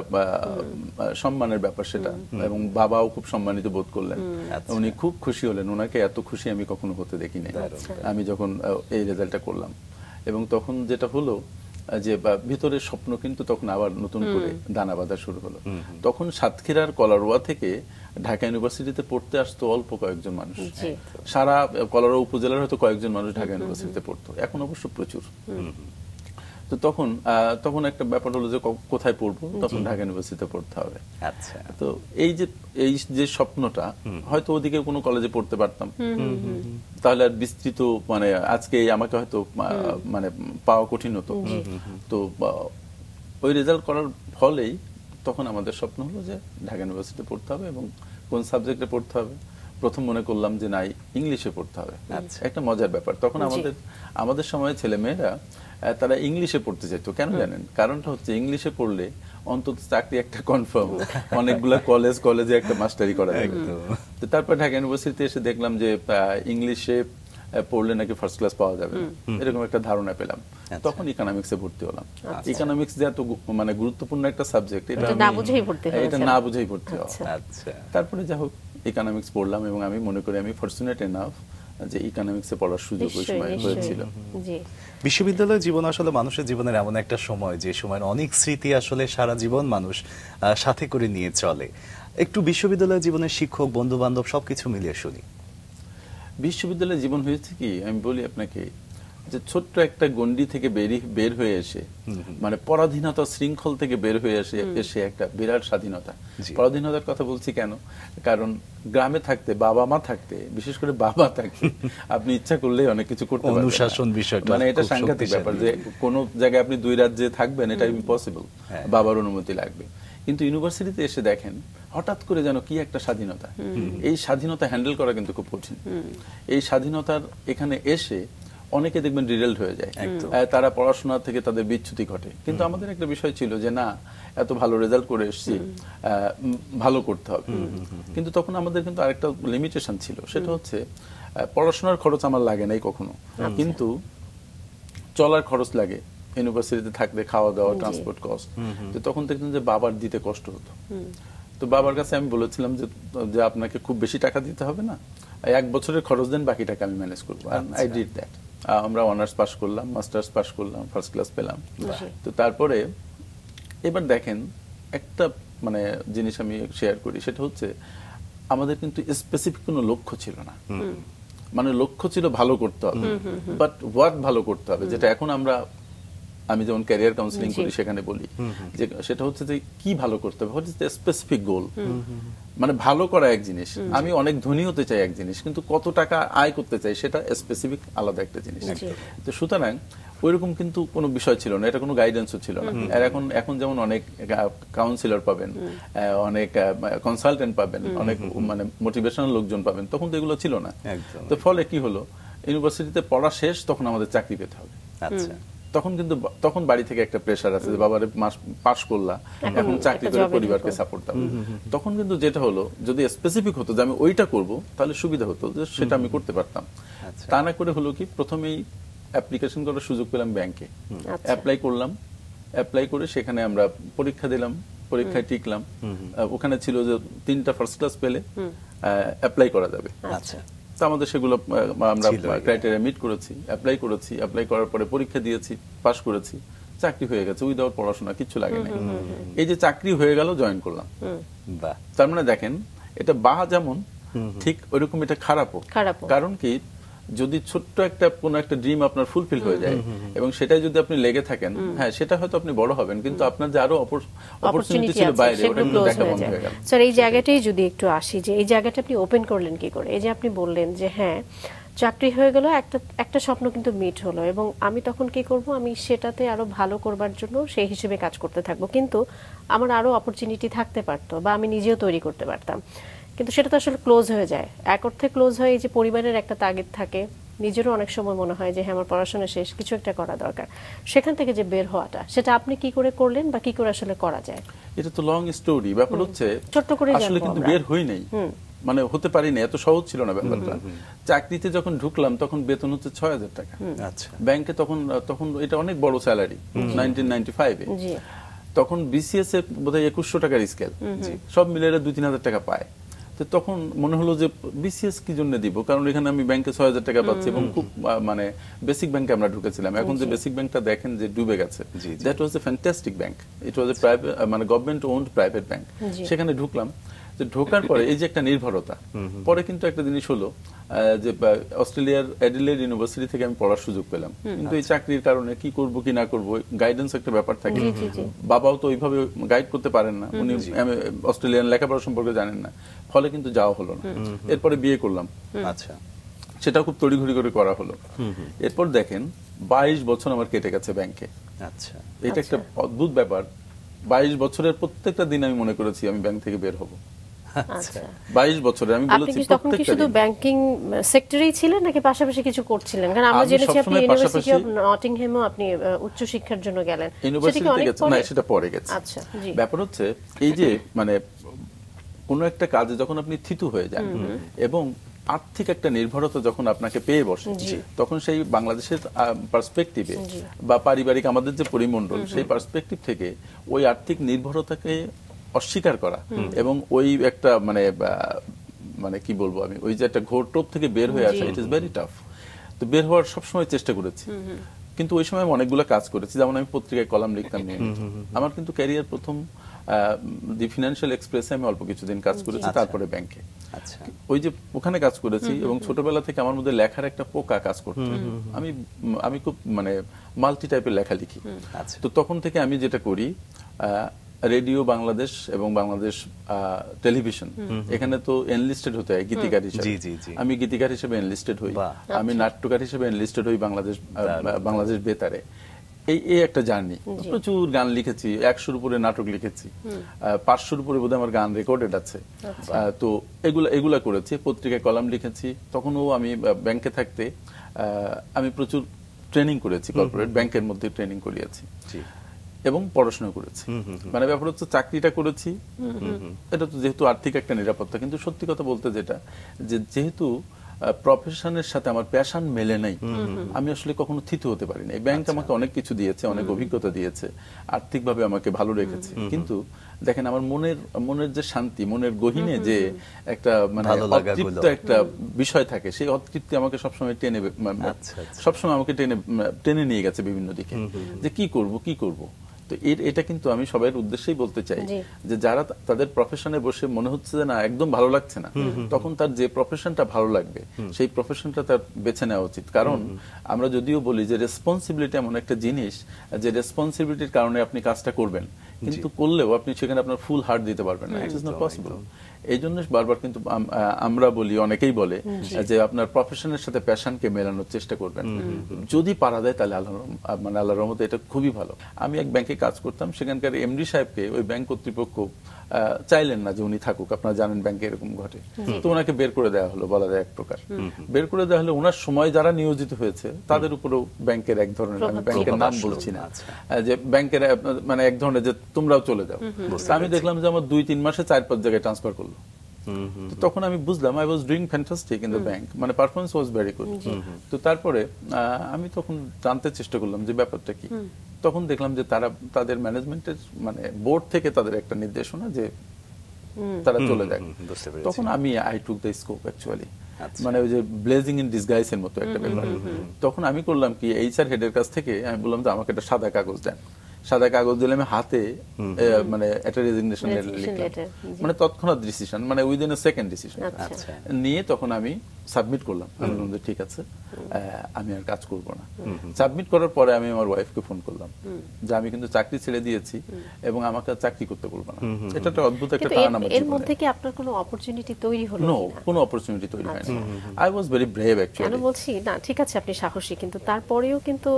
সম্মানের ব্যাপার সেটা। এবং বাবাও খুব সম্মানিত বোধ করলেন, উনি খুব খুশি হলেন, ওনাকে এত খুশি আমি কখনো হতে দেখিনি আমি যখন এই রেজাল্টটা করলাম। এবং তখন যেটা হলো যে ভিতরের স্বপ্ন কিন্তু তখন আবার নতুন করে দানা বাঁধা শুরু হলো। তখন সাতক্ষীরার কলারোয়া থেকে ঢাকা ইউনিভার্সিটিতে পড়তে আসতো অল্প কয়েকজন মানুষ, সারা কলারোয়া উপজেলার হয়তো কয়েকজন মানুষ ঢাকা ইউনিভার্সিটিতে পড়তো, এখন অবশ্য প্রচুর। তো তখন একটা ব্যাপার হলো যে কোথায় পড়বো, তখন ঢাকা ইউনিভার্সিটিতে পড়তে হবে। তো এই যে স্বপ্নটা, হয়তো ওদিকে কোনো কলেজে পড়তে পারতাম, তাহলে আর বিস্তৃত মানে আজকে আমাকে হয়তো মানে পাওয়া কঠিন হতো। তো ওই রেজাল্ট করার ফলেই তখন আমাদের স্বপ্ন হলো যে ঢাকা ইউনিভার্সিটিতে পড়তে হবে, এবং কোন সাবজেক্টে পড়তে হবে প্রথম মনে করলাম যে নাই, ইংলিশে পড়তে হবে। একটা মজার ব্যাপার, তখন আমাদের সময় ছেলে মেয়েরা তারা ইংলিশে পড়তে চাইতো। কেন জানেন? কারণটা হচ্ছে ইংলিশে পড়লে অন্তত চাকরি একটা কনফার্ম, অনেকগুলা কলেজে একটা মাস্টারি করা যাবে। তো তারপর ঢাকা ইউনিভার্সিটিতে এসে দেখলাম যে ইংলিশে পড়লে নাকি ফার্স্ট ক্লাস পাওয়া যাবে, এরকম একটা ধারণা পেলাম। তখন ইকোনমিক্সে ভর্তি হলাম। ইকোনমিক্স যে এত মানে গুরুত্বপূর্ণ একটা সাবজেক্ট, এটা না বুঝেই ভর্তি হওয়া। তারপরে যা হোক ইকোনমিক্স পড়লাম, এবং আমি মনে করি আমি ফরচুনেট এনাফ যে ইকোনমিক্সে পড়ার সুযোগ ওই সময় হয়েছিল। বিশ্ববিদ্যালয় জীবন আসলে মানুষের জীবনের এমন একটা সময়, যে সময়ের অনেক স্মৃতি আসলে সারা জীবন মানুষ সাথে করে নিয়ে চলে। একটু বিশ্ববিদ্যালয় জীবনের শিক্ষক, বন্ধু বান্ধব সবকিছু মিলিয়ে শুনি। বিশ্ববিদ্যালয় জীবন হয়েছে কি, আমি বলি আপনাকে, যে ছোট্ট একটা গন্ডি থেকে বের হয়ে এসে, মানে পরাধীনতা শৃঙ্খল থেকে বের হয়ে এসে একটা বিরাট স্বাধীনতা। পরাধীনতার কথা বলছি কেন? কারণ গ্রামে থাকতে, বাবা মা থাকতে, বিশেষ করে বাবা থাকতে আপনি ইচ্ছা করলে অনেক কিছু করতে পারবেন। অনুশাসন বিষয়টা মানে এটা সাংঘাতিক ব্যাপার, যে কোন জায়গায় আপনি 2 রাজ্যে থাকবেন এটা ইম্পসিবল, বাবার অনুমতি লাগবে। কিন্তু ইউনিভার্সিটিতে এসে দেখেন হঠাৎ করে যেন কি একটা স্বাধীনতা। এই স্বাধীনতা হ্যান্ডেল করা কিন্তু খুব কঠিন। এই স্বাধীনতার এখানে এসে অনেকে দেখবেন রিডেলড হয়ে যায়, তারা পড়াশোনা থেকে তাদের বিচ্যুতি ঘটে। কিন্তু আমাদের একটা বিষয় ছিল যে না, এত ভালো রেজাল্ট করে এসেছি, ভালো করতে হবে। কিন্তু তখন আমাদের কিন্তু আরেকটা লিমিটেশন ছিল, সেটা হচ্ছে পড়াশোনার খরচ আমার লাগে নাই কখনো, কিন্তু চলার খরচ লাগে। ইউনিভার্সিটিতে থাকলে খাওয়া দাওয়া, ট্রান্সপোর্ট কস্ট। তো তখন দেখতেন যে বাবার দিতে কষ্ট হতো। তো বাবার কাছে আমি বলেছিলাম যে আপনাকে খুব বেশি টাকা দিতে হবে না, 1 বছরের খরচ দেন, বাকি টাকা আমি ম্যানেজ করবো। I did that. আমরা অনার্স পাস করলাম, মাস্টার্স পাস করলাম, ফার্স্ট ক্লাস পেলাম। তো তারপরে এবার দেখেন একটা মানে জিনিস আমি শেয়ার করি, সেটা হচ্ছে আমাদের কিন্তু স্পেসিফিক কোনো লক্ষ্য ছিল না। মানে লক্ষ্য ছিল ভালো করতে হবে, বাট হোয়াট ভালো করতে হবে, যেটা এখন আমি যেমন ক্যারিয়ার কাউন্সিলিং করি সেখানে বলি যে সেটা হচ্ছে যে কি ভালো করতে হবে, হোয়াট ইজ দ্য স্পেসিফিক গোল। মানে ভালো করা এক জিনিস, আমি অনেক ধনী হতে চাই এক জিনিস, কিন্তু কত টাকা আয় করতে চাই সেটা স্পেসিফিক আলাদা একটা জিনিস। তো সুতরাং ওইরকম কিন্তু কোনো বিষয় ছিল না, এটা কোনো গাইডেন্সও ছিল না। আর এখন যেমন অনেক কাউন্সিলর পাবেন, অনেক কনসালটেন্ট পাবেন, অনেক মানে মোটিভেশনাল লোকজন পাবেন, তখন তো এগুলো ছিল না। তো ফলে কি হলো, ইউনিভার্সিটিতে পড়া শেষ, তখন আমাদের চাকরি পেতে হবে। আচ্ছা, তখন বাড়ি থেকে একটা প্রেশার আছে যে বাবারে পাস করলা, এখন চাকরি করে পরিবারকে সাপোর্ট দাও। তখন কিন্তু যেটা হলো, যদি স্পেসিফিক হতো যে আমি ওইটা করব, তাহলে সুবিধা হতো, যে সেটা আমি করতে পারতাম। তা না করে হলো কি, প্রথমেই অ্যাপ্লিকেশন করার সুযোগ পেলাম ব্যাংকে, অ্যাপ্লাই করলাম, অ্যাপ্লাই করে সেখানে আমরা পরীক্ষা দিলাম, পরীক্ষায় টিকলাম। ওখানে ছিল যে 3টা ফার্স্ট ক্লাস পেলে অ্যাপ্লাই করা যাবে। আচ্ছা, তো আমাদের সেগুলো আমরা ক্রাইটেরিয়া মিট করেছি, অ্যাপ্লাই করেছি, অ্যাপ্লাই করার পরে পরীক্ষা দিয়েছি, পাস করেছি, চাকরি হয়ে গেছে, উইদাউট পড়াশোনা, কিচ্ছু লাগে না। এই যে চাকরি হয়ে গেল, জয়েন করলাম। তার মানে দেখেন, এটা যেমন ঠিক ওইরকম এটা খারাপও। কারণ কি, যদি ছোট্ট কোনো একটা ড্রিম আপনার ফুলফিল হয়ে যায় এবং সেটাই যদি আপনি লেগে থাকেন, হ্যাঁ সেটা হয়তো আপনি বড় হবেন, কিন্তু আপনার যে আরো অপরচুনিটি ছিল বাইরে, ওটা কিন্তু দেখা বন্ধ হয়ে গেল। স্যার, এই জায়গাটাই যদি একটু আসি, যে এই জায়গাটা আপনি ওপেন করলেন কি করে? এই যে আপনি বললেন যে হ্যাঁ চাকরি হয়ে গেল, একটা স্বপ্ন কিন্তু মিট হলো, এবং আমি তখন কি করব, আমি সেটাতে আরো ভালো করবার জন্য সেই হিসেবে কাজ করতে থাকবো, কিন্তু আমার আরো অপরচুনিটি থাকতে পারতো বা আমি নিজেও তৈরি করতে পারতাম, কিন্তু সেটা তো আসলে ক্লোজ হয়ে যায়। এক অর্থে ক্লোজ হয়, যে পরিবারের একটা তাগিদ থাকে, নিজেরও অনেক সময় মনে হয় যে হ্যাঁ আমার পড়াশোনা শেষ, কিছু একটা করা দরকার। সেখান থেকে যে বের হওয়াটা, সেটা আপনি কি করে করলেন বা কি করে আসলে করা যায়? এটা তো লং স্টোরি। ব্যাপার হচ্ছে ছোট্ট করে আসলে কিন্তু বের হই নাই, মানে হতে পারি না, এত সহজ ছিল না ব্যাপারটা। চাকরিতে যখন ঢুকলাম তখন বেতন হচ্ছে 6,000 টাকা। আচ্ছা, ব্যাংকে তখন এটা অনেক বড় স্যালারি 1995-এ। তখন বিসিএস এ বোধহয় 2100 টাকার স্কেল, সব মিলে 2-3 হাজার টাকা পায়। তো তখন মনে হলো যে বিসিএস কি জন্য দিব, কারণ এখানে আমি ব্যাংকে 6,000 টাকা পাচ্ছি, এবং খুব মানে বেসিক ব্যাংকে আমরা ঢুকেছিলাম। এখন যে বেসিক ব্যাংকটা দেখেন যে ডুবে গেছে, that was a fantastic bank, it was A private, মানে গভর্নমেন্ট ওন্ড প্রাইভেট ব্যাংক। সেখানে ঢুকলাম, ঢোকার পরে এই যে একটা নির্ভরতা, পরে কিন্তু একটা জিনিস হলো যে অস্ট্রেলিয়ার অ্যাডিলেড ইউনিভার্সিটি থেকে আমি পড়ার সুযোগ পেলাম, কিন্তু এই চাকরির কারণে কি করব কি না করব, গাইডেন্স একটা ব্যাপার থাকে। বাবাও তো ওইভাবে গাইড করতে পারেন না, উনি অস্ট্রেলিয়ান লেখাপড়া সম্পর্কে জানেন না, ফলে কিন্তু যাওয়া হলো না। এরপরে বিয়ে করলাম, আচ্ছা, সেটাও খুব তড়িঘড়ি করে করা হলো। এরপর দেখেন 22 বছর আমার কেটে গেছে ব্যাংকে। আচ্ছা, এটা একটা অদ্ভুত ব্যাপার। 22 বছরের প্রত্যেকটা দিন আমি মনে করেছি আমি ব্যাংক থেকে বের হব। আচ্ছা, 22 বছরে আমি বলেছি তখন কি শুধু ব্যাংকিং সেক্টরেই ছিলেন নাকি পাশাপাশি কিছু করছিলেন? কারণ আমরা জেনেছি আপনি ইউনিভার্সিটি অফ নটিংহ্যামে আপনি উচ্চ শিক্ষার জন্য গেলেন। ইউনিভার্সিটিতে গেছে না, সেটা পরে গেছে। আচ্ছা, জি। ব্যাপার হচ্ছে এই যে মানে কোনো একটা কাজে যখন আপনি থিতু হয়ে যান এবং আর্থিক একটা নির্ভরতা যখন আপনাকে পেয়ে বসে, তখন সেই বাংলাদেশের পার্সপেক্টিভে বা পারিবারিক আমাদের যে পরিমণ্ডল, সেই পার্সপেক্টিভ থেকে ওই আর্থিক নির্ভরতাকে অস্বীকার করা এবং ওই একটা মানে কি বলবো আমি, ওই যে একটা ঘোর টোপ থেকে বের হয়ে আসা, ইট ইজ ভেরি টাফ। তো বের হওয়ার সবসময় চেষ্টা করেছি, কিন্তু ওই সময় আমি অনেকগুলো কাজ করেছি, যেমন আমি পত্রিকায় কলাম লিখতাম নিয়মিত। আমার কিন্তু ক্যারিয়ার প্রথম দি ফিনান্সিয়াল এক্সপ্রেসে আমি অল্প কিছুদিন কাজ করেছি, তারপরে ব্যাংকে। ওই যে ওখানে কাজ করেছি, এবং ছোটবেলা থেকে আমার মধ্যে লেখার একটা পোকা কাজ করতো। আমি খুব মানে মাল্টি টাইপের লেখা লিখি। তো তখন থেকে আমি যেটা করি, রেডিও বাংলাদেশ এবং বাংলাদেশ টেলিভিশন, এখানে তো এনলিস্টেড হতে হয় গীতিকার হিসেবে। আমি গীতিকার হিসেবে এনলিস্টেড হই, আমি নাট্যকার হিসেবে এনলিস্টেড হই বাংলাদেশ বেতারে। এই একটা জার্নি, প্রচুর গান লিখেছি, 100-র উপরে নাটক লিখেছি, 500-র উপরে বোধহয় আমার গান রেকর্ডেড আছে। তো এগুলা করেছি, পত্রিকায় কলাম লিখেছি। তখনও আমি ব্যাংকে থাকতে আমি প্রচুর ট্রেনিং করেছি, কর্পোরেট ব্যাংকের মধ্যে ট্রেনিং করিয়েছি এবং পড়াশোনা করেছি। মানে ব্যাপার হচ্ছে চাকরিটা করেছি, এটা তো যেহেতু আর্থিক একটা নিরাপত্তা, কিন্তু সত্যি কথা বলতে যেহেতু প্রফেশনের সাথে আমার প্যাশন মেলে নাই, আমি আসলে কখনো থিতু হতে পারি না। ব্যাংক আমাকে অনেক কিছু দিয়েছে, অনেক অভিজ্ঞতা দিয়েছে, আর্থিকভাবে আমাকে ভালো রেখেছে, কিন্তু দেখেন আমার মনের যে শান্তি, মনের গহীনে যে একটা মানে অতৃপ্ত একটা বিষয় থাকে, সেই অতৃপ্তি আমাকে সবসময় সবসময় আমাকে টেনে নিয়ে গেছে বিভিন্ন দিকে, যে কি করব। তো এটা কিন্তু আমি সবার উদ্দেশ্যেই বলতে চাই জি। যে যারা তাদের প্রফেশনে বসে মনে হচ্ছে যে না একদম ভালো লাগছে না, তখন তার যে প্রফেশনটা ভালো লাগবে সেই প্রফেশনটা তার বেছে নেওয়া উচিত। কারণ আমরা যদিও বলি যে রেসপন্সিবিলিটি এমন একটা জিনিস যে রেসপন্সিবিলিটির কারণে আপনি কাজটা করবেন, কিন্তু করলেও আপনি সেখানে আপনার ফুল হার্ট দিতে পারবেন না, ইট ইজ নট পসিবল। এই জন্য বারবার কিন্তু আমরা বলি, অনেকেই বলে যে আপনার প্রফেশনের সাথে প্যাশনকে মেলানোর চেষ্টা করবেন, যদি পারা যায় তাহলে আল্লাহর রহমতে এটা খুবই ভালো। আমি এক ব্যাংকে কাজ করতাম, সেখানকার এমডি সাহেবকে ওই ব্যাংক কর্তৃপক্ষ চাইলেন না যে উনি থাকুক, আপনারা জানেন ব্যাংকে এরকম ঘটে, তো ওনাকে বের করে দেওয়া হলো, বলা যায় এক প্রকার বের করে দেওয়া হলো। ওনার সময় যারা নিয়োজিত হয়েছে তাদের উপরেও ব্যাংকের এক ধরনের, আমি ব্যাংকের নাম বলছি না, যে ব্যাংকের মানে এক ধরনের যে তোমরাও চলে যাও। আমি দেখলাম যে আমার 2-3 মাসে 4-5 জায়গায় ট্রান্সফার করলো। তখন আমি বুঝলাম I was doing fantastic in the bank, মানে পারফরমেন্স ওয়াজ ভেরি গুড। তো তারপরে আমি তখন জানতে চেষ্টা করলাম যে ব্যাপারটা কি। তখন দেখলাম যে তারা তাদের ম্যানেজমেন্টের মানে বোর্ড থেকে তাদের একটা নির্দেশনা যে তারা চলে যায়। তখন আমি I took the scope actually, মানে ওই যে ব্লেজিং ইন ডিসগাইজ এর মতো একটা ব্যাপার। তখন আমি করলাম কি, এইচআর হেডের কাছ থেকে আমি বললাম যে আমাকে একটা সাদা কাগজ দেন। সাদা কাগজ দিলে আমি হাতে মানে একটা রেজিগনেশন লিখলাম, মানে তৎক্ষণাৎ ডিসিশন, মানে উইদিন এ সেকেন্ড ডিসিশন নিয়ে তখন আমি সাবমিট করলাম। আমি বললাম যে ঠিক আছে, আমি আর কাজ করব না। সাবমিট করার পরে আমি আমার ওয়াইফকে ফোন করলাম যে আমি কিন্তু চাকরি ছেড়ে দিয়েছি এবং আমাকে চাকরি করতে বলবো না। এটা একটা অদ্ভুত একটা টার্ন আমার জীবনে। এর মধ্যে কি আপনার কোনো অপরচুনিটি তৈরি হলো? নো, কোনো অপরচুনিটি তৈরি হয়নি। I was very brave actually. কেন বলছি না, ঠিক আছে আপনি সাহসী, কিন্তু তারপরেও কিন্তু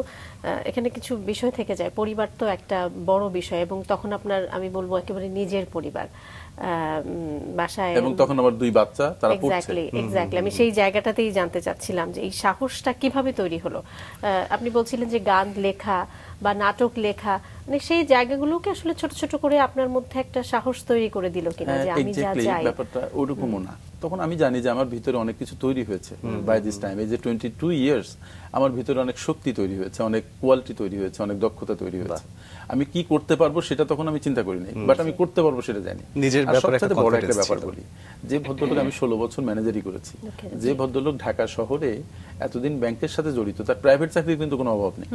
এখানে কিছু বিষয় থেকে যায়। পরিবার তো একটা বড় বিষয়, এবং তখন আপনার আমি বলবো একেবারে নিজের পরিবার বাসায়, এবং তখন আমার 2 বাচ্চা, তারা পড়ছে। এক্স্যাক্টলি আমি সেই জায়গাটাতেই জানতে চাচ্ছিলাম যে এই সাহসটা কিভাবে তৈরি হলো। আপনি বলছিলেন যে গান লেখা বা নাটক লেখা, মানে সেই জায়গাগুলোকে আসলে ছোট ছোট করে আপনার মধ্যে একটা সাহস তৈরি করে দিল কিনা যে আমি যা চাই। ব্যাপারটা ওরকমও না। তখন আমি জানি যে আমার ভিতরে অনেক কিছু তৈরি হয়েছে বাই দিস টাইম, এই যে 22 ইয়ার্স আমার ভিতরে অনেক শক্তি তৈরি হয়েছে, অনেক কোয়ালিটি তৈরি হয়েছে, অনেক দক্ষতা তৈরি হয়েছে। আমি কি করতে পারবো সেটা তখন আমি চিন্তা করিনি, বাট আমি করতে পারবো সেটা জানি। নিজের ব্যাপারে সবচেয়ে বড় একটা ব্যাপার বলি, যে ভদ্রলোক আমি 16 বছর ম্যানেজারই করেছি, যে ভদ্রলোক ঢাকা শহরে এতদিন ব্যাংকের সাথে জড়িত, তার প্রাইভেট চাকরির কিন্তু কোনো অভাব নেই,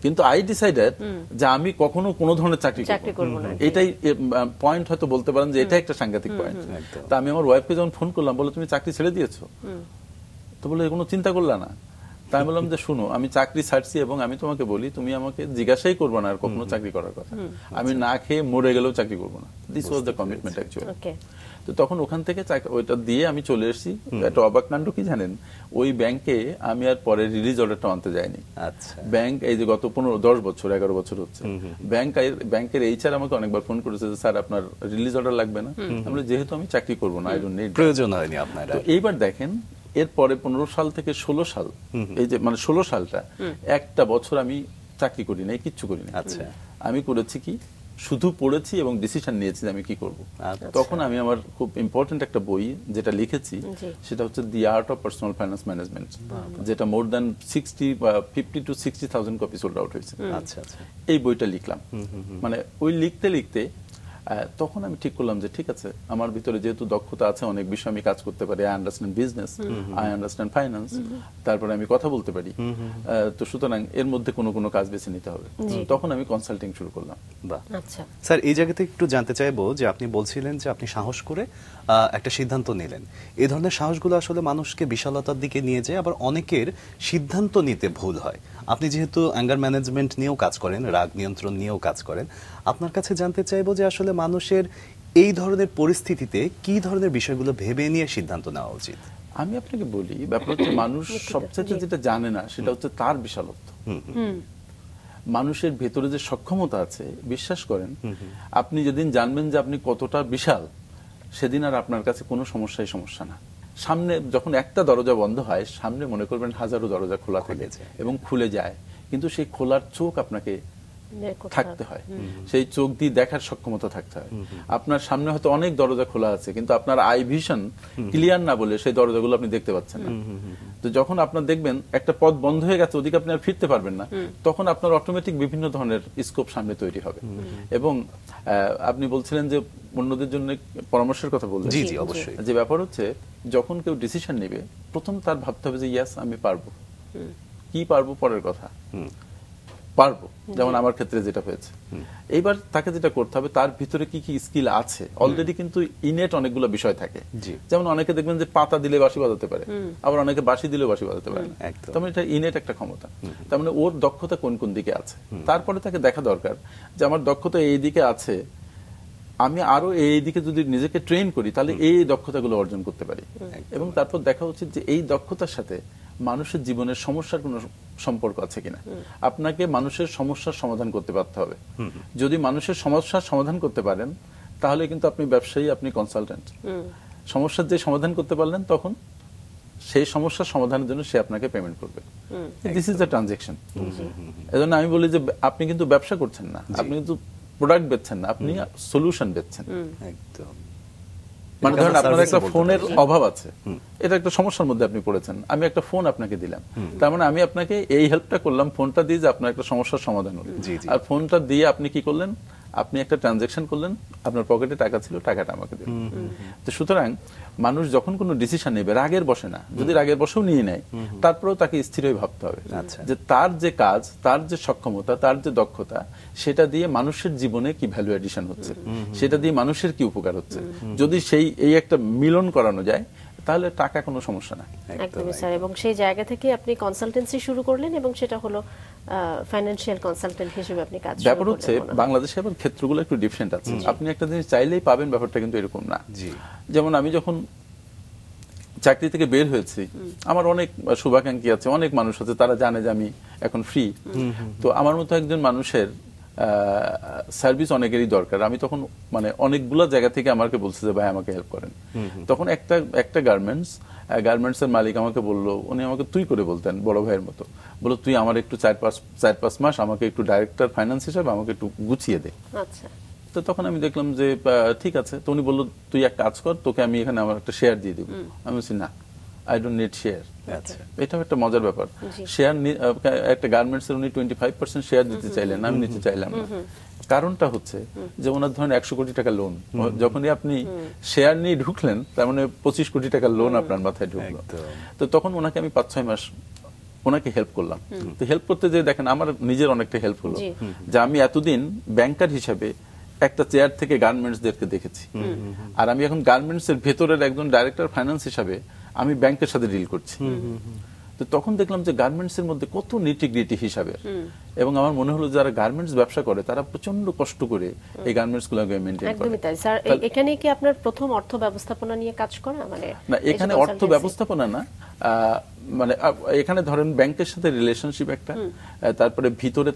কিন্তু আই ডিসাইডেড যে আমি কখনো কোনো ধরনের চাকরি করব না। এটাই পয়েন্ট, হয়তো বলতে পারেন যে এটা একটা সাংঘাতিক পয়েন্ট। তা আমি আমার ওয়াইফকে যখন ফোন করলাম, বলে তুমি চাকরি ছেড়ে দিয়েছো? তো বলে কোনো চিন্তা করলা না? তাই আমি বললাম যে শুনো, আমি চাকরি ছাড়ছি এবং আমি তোমাকে বলি তুমি আমাকে জিজ্ঞাসাই করবে না আর কখনো চাকরি করার কথা, আমি না খেয়ে মরে গেলেও চাকরি করবো না। This was the commitment actually. তো তখন ওখান থেকে ওইটা দিয়ে আমি চলে এসেছি। একটা অবাক কাণ্ড কি জানেন, ওই ব্যাংকে আমি আর পরে রিলিজ অর্ডারটা আনতে যাইনি। ব্যাংক এই যে গত 10 বছর 11 বছর হচ্ছে, ব্যাংকের এইচআর আমাকে অনেকবার ফোন করেছে যে স্যার আপনার রিলিজ অর্ডার লাগবে না। আমরা যেহেতু আমি চাকরি করবো না, আই ডোন্ট নিড, প্রয়োজন হয়নি আপনার। তো এইবার দেখেন এরপরে 15 সাল থেকে 16 সাল, এই যে মানে 16 সালটা একটা বছর আমি চাকরি করি নাই, কিচ্ছু করি না। আমি করেছি কি, শুধু পড়েছি এবং ডিসিশন নিয়েছি আমি কি করব। তখন আমি আমার খুব ইম্পর্টেন্ট একটা বই যেটা লিখেছি, সেটা হচ্ছে the art of personal finance management, যেটা more than 50 to 60,000 copy sold out হয়েছে। এই বইটা লিখলাম, মানে ওই লিখতে লিখতে তখন আমি ঠিক করলাম যে ঠিক আছে, আমার ভিতরে যেহেতু দক্ষতা আছে, অনেক বিষয় আমি কাজ করতে পারি, I understand business, I understand finance, তারপরে আমি কথা বলতে পারি, তো সুতরাং এর মধ্যে কোনো কাজ বেছে নিতে হবে। তখন আমি কনসাল্টিং শুরু করলাম। স্যার, এই জায়গাতে একটু জানতে চাইবো যে আপনি বলছিলেন যে আপনি সাহস করে একটা সিদ্ধান্ত নিলেন। এই ধরনের সাহসগুলো আসলে মানুষকে বিশালতার দিকে নিয়ে যায়, আবার অনেকের সিদ্ধান্ত নিতে ভুল হয়। আপনি যেহেতু অ্যাঙ্গার ম্যানেজমেন্ট নিয়েও কাজ করেন, রাগ নিয়ন্ত্রণ নিয়েও কাজ করেন, আপনার কাছে জানতে চাইবো যে আসলে মানুষের এই ধরনের পরিস্থিতিতে কি ধরনের বিষয়গুলো ভেবে নিয়ে সিদ্ধান্ত নেওয়া উচিত? আমি আপনাকে বলি, ব্যাপার হচ্ছে মানুষ সবচেয়ে যেটা জানে না সেটা হচ্ছে তার বিশালত্ব। মানুষের ভেতরে যে সক্ষমতা আছে, বিশ্বাস করেন আপনি যেদিন জানবেন যে আপনি কতটা বিশাল, সেদিন আর আপনার কাছে কোনো সমস্যা না। সামনে যখন একটা দরজা বন্ধ হয়, সামনে মনে করবেন হাজারো দরজা খোলা থাকে এবং খুলে যায়, কিন্তু সেই খোলার চোখ আপনাকে থাকতে হয়, সেই চোখ দিয়ে দেখার সক্ষমতা থাকতে হয়। আপনার সামনে হয়তো অনেক দরজা খোলা আছে, কিন্তু আপনার আই ভিশন ক্লিয়ার না বলে সেই দরজাগুলো আপনি দেখতে পাচ্ছেন না। তো যখন আপনার দেখবেন একটা পথ বন্ধ হয়ে গেছে, ওদিকে আপনি আর ফিরতে পারবেন না, তখন আপনার অটোমেটিক বিভিন্ন ধরনের স্কোপ সামনে তৈরি হবে। এবং আপনি বলছিলেন যে অন্যদের জন্য পরামর্শের কথা বললেন, জি জি অবশ্যই। যে ব্যাপার হচ্ছে যখন কেউ ডিসিশন নেবে, প্রথম তার ভাবতে হবে যে ইয়াস আমি পারবো, কি পারবো পরের কথা, পারবো, যেমন আমার ক্ষেত্রে যেটা হয়েছে। এইবার তাকে যেটা করতে হবে, তার ভিতরে কি কি স্কিল আছে অলরেডি, কিন্তু ইনেট অনেকগুলো বিষয় থাকে। যেমন অনেকে দেখবেন যে পাতা দিলে বাঁশি বাজাতে পারে, আবার অনেকে বাঁশি দিলেও বাঁশি বাজাতে পারে না। তার মানে এটা ইনেট একটা ক্ষমতা। তার মানে ওর দক্ষতা কোন কোন দিকে আছে, তারপরে তাকে দেখা দরকার যে আমার দক্ষতা এই দিকে আছে, আমি আরো এই দিকে যদি নিজেকে ট্রেন করি তাহলে এই দক্ষতাগুলো অর্জন করতে পারি। এবং তারপর দেখা উচিত যে এই দক্ষতার সাথে মানুষের জীবনের সমস্যার কোনো সম্পর্ক আছে কিনা। আপনাকে মানুষের সমস্যার সমাধান করতে পারতে হবে। যদি মানুষের সমস্যার সমাধান করতে পারেন তাহলে কিন্তু আপনি ব্যবসায়ী, আপনি কনসালটেন্ট। সমস্যার যে সমাধান করতে পারলেন তখন সেই সমস্যার সমাধানের জন্য সে আপনাকে পেমেন্ট করবে। This is the transaction. এজন্য আমি বলি যে আপনি কিন্তু ব্যবসা করছেন না, আপনি কিন্তু প্রোডাক্ট বেচছেন না, আপনি সলিউশন বেচছেন। একদম। মানে ধরেন আপনার একটা ফোনের অভাব আছে, এটা একটা সমস্যার মধ্যে আপনি পড়েছেন, আমি একটা ফোন আপনাকে দিলাম, তার মানে আমি আপনাকে এই হেল্পটা করলাম ফোনটা দিয়ে যে আপনার একটা সমস্যার সমাধান হলো। আর ফোনটা দিয়ে আপনি কি করলেন, আপনি একটা ট্রানজাকশন করলেন, আপনার পকেটে টাকা ছিল, টাকাটা আমাকে দিলেন। তো সুতরাং মানুষ যখন কোনো ডিসিশন নেবে রাগের বসে না, যদি রাগের বসেও নিয়ে নেয় তারপরেও তাকে স্থির হয়ে ভাবতে হবে যে তার যে কাজ, তার যে সক্ষমতা, তার যে দক্ষতা, সেটা দিয়ে মানুষের জীবনে কি ভ্যালু এডিশন হচ্ছে, সেটা দিয়ে মানুষের কি উপকার হচ্ছে। যদি এই একটা মিলন করানো যায় তাহলে টাকা কোনো সমস্যা না। একদমই স্যার। এবং সেই জায়গা থেকে আপনি কনসালটেন্সি শুরু করলেন এবং সেটা হলো ফাইন্যান্সিয়াল কনসালটেন্ট হিসেবে আপনি কাজ শুরু করলেন। ব্যাপার হচ্ছে বাংলাদেশে আবার ক্ষেত্রগুলো একটু ডিফারেন্ট আছে। আপনি একটা জিনিস চাইলেই পাবেন, ব্যাপারটা কিন্তু এরকম না। যেমন আমি যখন চাকরি থেকে বের হয়েছি, আমার অনেক শুভাকাঙ্ক্ষী আছে, অনেক মানুষ আছে, তারা জানে যে আমি এখন ফ্রি। তো আমার মতো একজন মানুষের সার্ভিস অনেকেরই দরকার। আমি তখন মানে অনেকগুলো জায়গা থেকে আমাকে বলছে যে ভাই আমাকে হেল্প করেন। তখন একটা গার্মেন্টস এর মালিক আমাকে বললো, উনি আমাকে তুই করে বলতেন, বড় ভাইয়ের মতো, বলো তুই আমার একটু 4-5 মাস আমাকে একটু ডাইরেক্টর ফাইন্যান্স হিসাবে আমাকে একটু গুছিয়ে দে। আচ্ছা। তো তখন আমি দেখলাম যে ঠিক আছে। তো উনি বললো তুই এক কাজ কর, তোকে আমি এখানে আমার একটা শেয়ার দিয়ে দেবো। আমি বলছি না, আই ডোন্ট নিড শেয়ার। এটাও একটা মজার ব্যাপার। শেয়ার একটা গার্মেন্টস এর উনি 25% শেয়ার দিতে চাইলেন, আমি নিতে চাইলাম না। কারণটা হচ্ছে যে ওনার ধরেন 100 কোটি টাকা লোন, যখনই আপনি শেয়ার নিয়ে ঢুকলেন তার মানে 25 কোটি টাকা লোন আপনার মাথায় ঢুকলো। তো তখন ওনাকে আমি 5-6 মাস ওনাকে হেল্প করলাম। তো হেল্প করতে যে দেখেন আমার নিজের অনেকটা হেল্প হলো যে আমি এতদিন ব্যাংকার হিসাবে একটা চেয়ার থেকে গার্মেন্টসদেরকে দেখেছি, আর আমি এখন গার্মেন্টস এর ভেতরের একজন ডাইরেক্টর ফাইন্যান্স হিসাবে আমি ব্যাংকের সাথে ডিল করছি। তো তখন দেখলাম যে গার্মেন্টস এর মধ্যে কত নিটিগ্রিটি হিসাবে, এবং আমার মনে হলো যারা গার্মেন্টস ব্যবসা করে তারা প্রচন্ড কষ্ট করে এই গার্মেন্টস গুলোকে মেইনটেইন করে। একদমই তাই স্যার। এখানে কি আপনার প্রথম অর্থ ব্যবস্থাপনা নিয়ে কাজ করা? মানে না, এখানে অর্থ ব্যবস্থাপনা না, মানে এখানে ধরেন ব্যাংকের সাথে রিলেশনশিপ একটা, তারপরে ভিতরে